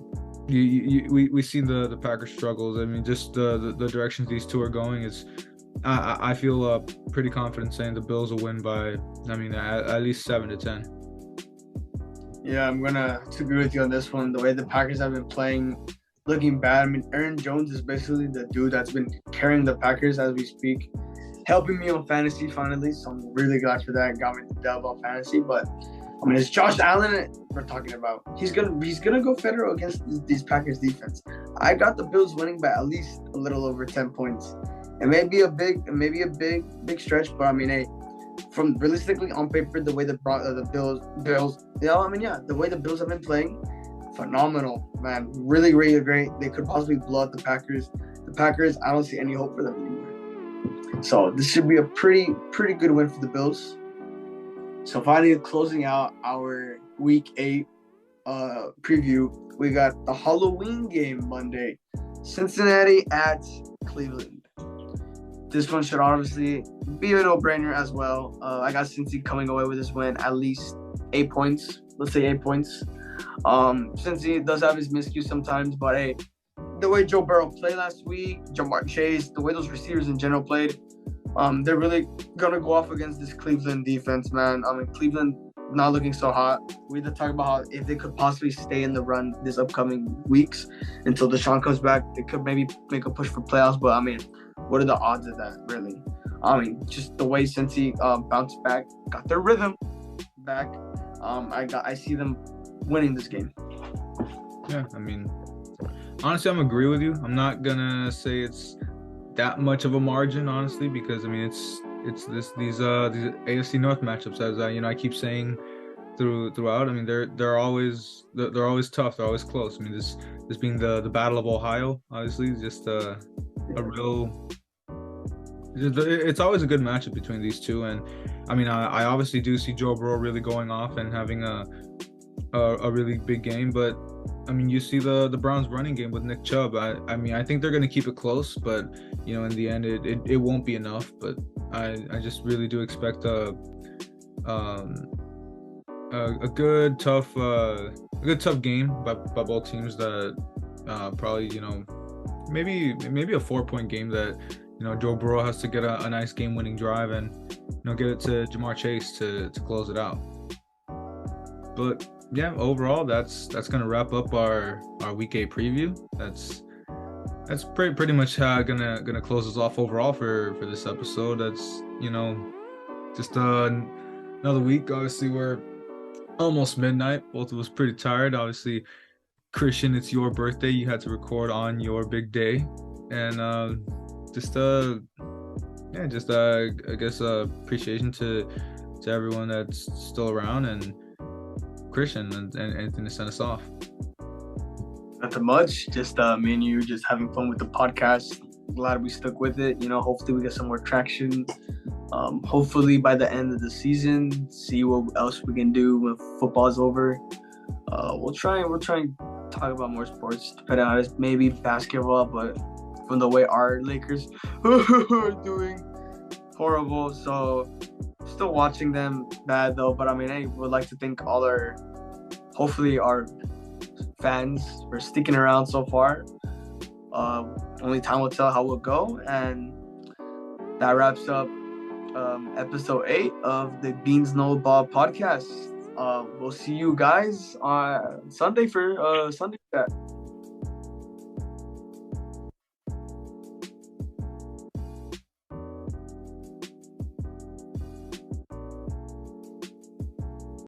we see the Packers struggles. I mean, just the directions these two are going is, I feel pretty confident saying the Bills will win by, I mean, at least 7-10. Yeah, I'm gonna agree with you on this one. The way the Packers have been playing, looking bad. I mean, Aaron Jones is basically the dude that's been carrying the Packers as we speak, helping me on fantasy finally. So I'm really glad for that. Got me to delve on fantasy, but I mean, it's Josh Allen we're talking about. He's gonna go federal against these Packers defense. I got the Bills winning by at least a little over 10 points. It may be a big stretch, but I mean, hey, from realistically on paper, the way the Bills, the way the Bills have been playing, phenomenal, man. Really, really great. They could possibly blow out the Packers. The Packers, I don't see any hope for them anymore. So this should be a pretty good win for the Bills. So finally, closing out our Week 8 preview, we got the Halloween game Monday, Cincinnati at Cleveland. This one should obviously be a no-brainer as well. I got Cincy coming away with this win, at least 8 points. Let's say 8 points. Cincy does have his miscues sometimes, but hey, the way Joe Burrow played last week, Jamar Chase, the way those receivers in general played, they're really gonna go off against this Cleveland defense, man. I mean, Cleveland not looking so hot. We had to talk about how if they could possibly stay in the run this upcoming weeks until Deshaun comes back, they could maybe make a push for playoffs. But I mean, what are the odds of that, really? I mean, just the way Cincy bounced back, got their rhythm back. I see them winning this game. Yeah, I mean, honestly, I'm agree with you. I'm not gonna say it's that much of a margin, honestly, because I mean it's these AFC North matchups, as I keep saying throughout. I mean, they're always tough. They're always close. I mean, this being the Battle of Ohio, obviously, just a real. It's always a good matchup between these two, and I mean, I obviously do see Joe Burrow really going off and having a really big game, but I mean, you see the Browns running game with Nick Chubb. I mean, I think they're going to keep it close, but you know, in the end, it won't be enough. But I just really do expect a good tough game by both teams that probably, you know, maybe a 4-point game that, you know, Joe Burrow has to get a nice game-winning drive and, you know, get it to Ja'Marr Chase to close it out. But yeah, overall, that's gonna wrap up our Week 8 preview. That's pretty much gonna close us off overall for this episode. That's, you know, just another week. Obviously, we're almost midnight. Both of us pretty tired. Obviously, Christian, it's your birthday. You had to record on your big day, and I guess appreciation to everyone that's still around, and Christian, and anything to send us off. Nothing much. Just me and you just having fun with the podcast. Glad we stuck with it. You know, hopefully we get some more traction. Hopefully by the end of the season, see what else we can do when football's over. We'll try and talk about more sports, depending on it. Maybe basketball, but from the way our Lakers are doing, horrible. So still watching them bad though. But I mean, I would like to thank hopefully our fans for sticking around so far. Only time will tell how we'll go, and that wraps up episode 8 of the Beans No Ball podcast. We'll see you guys on Sunday for Sunday chat.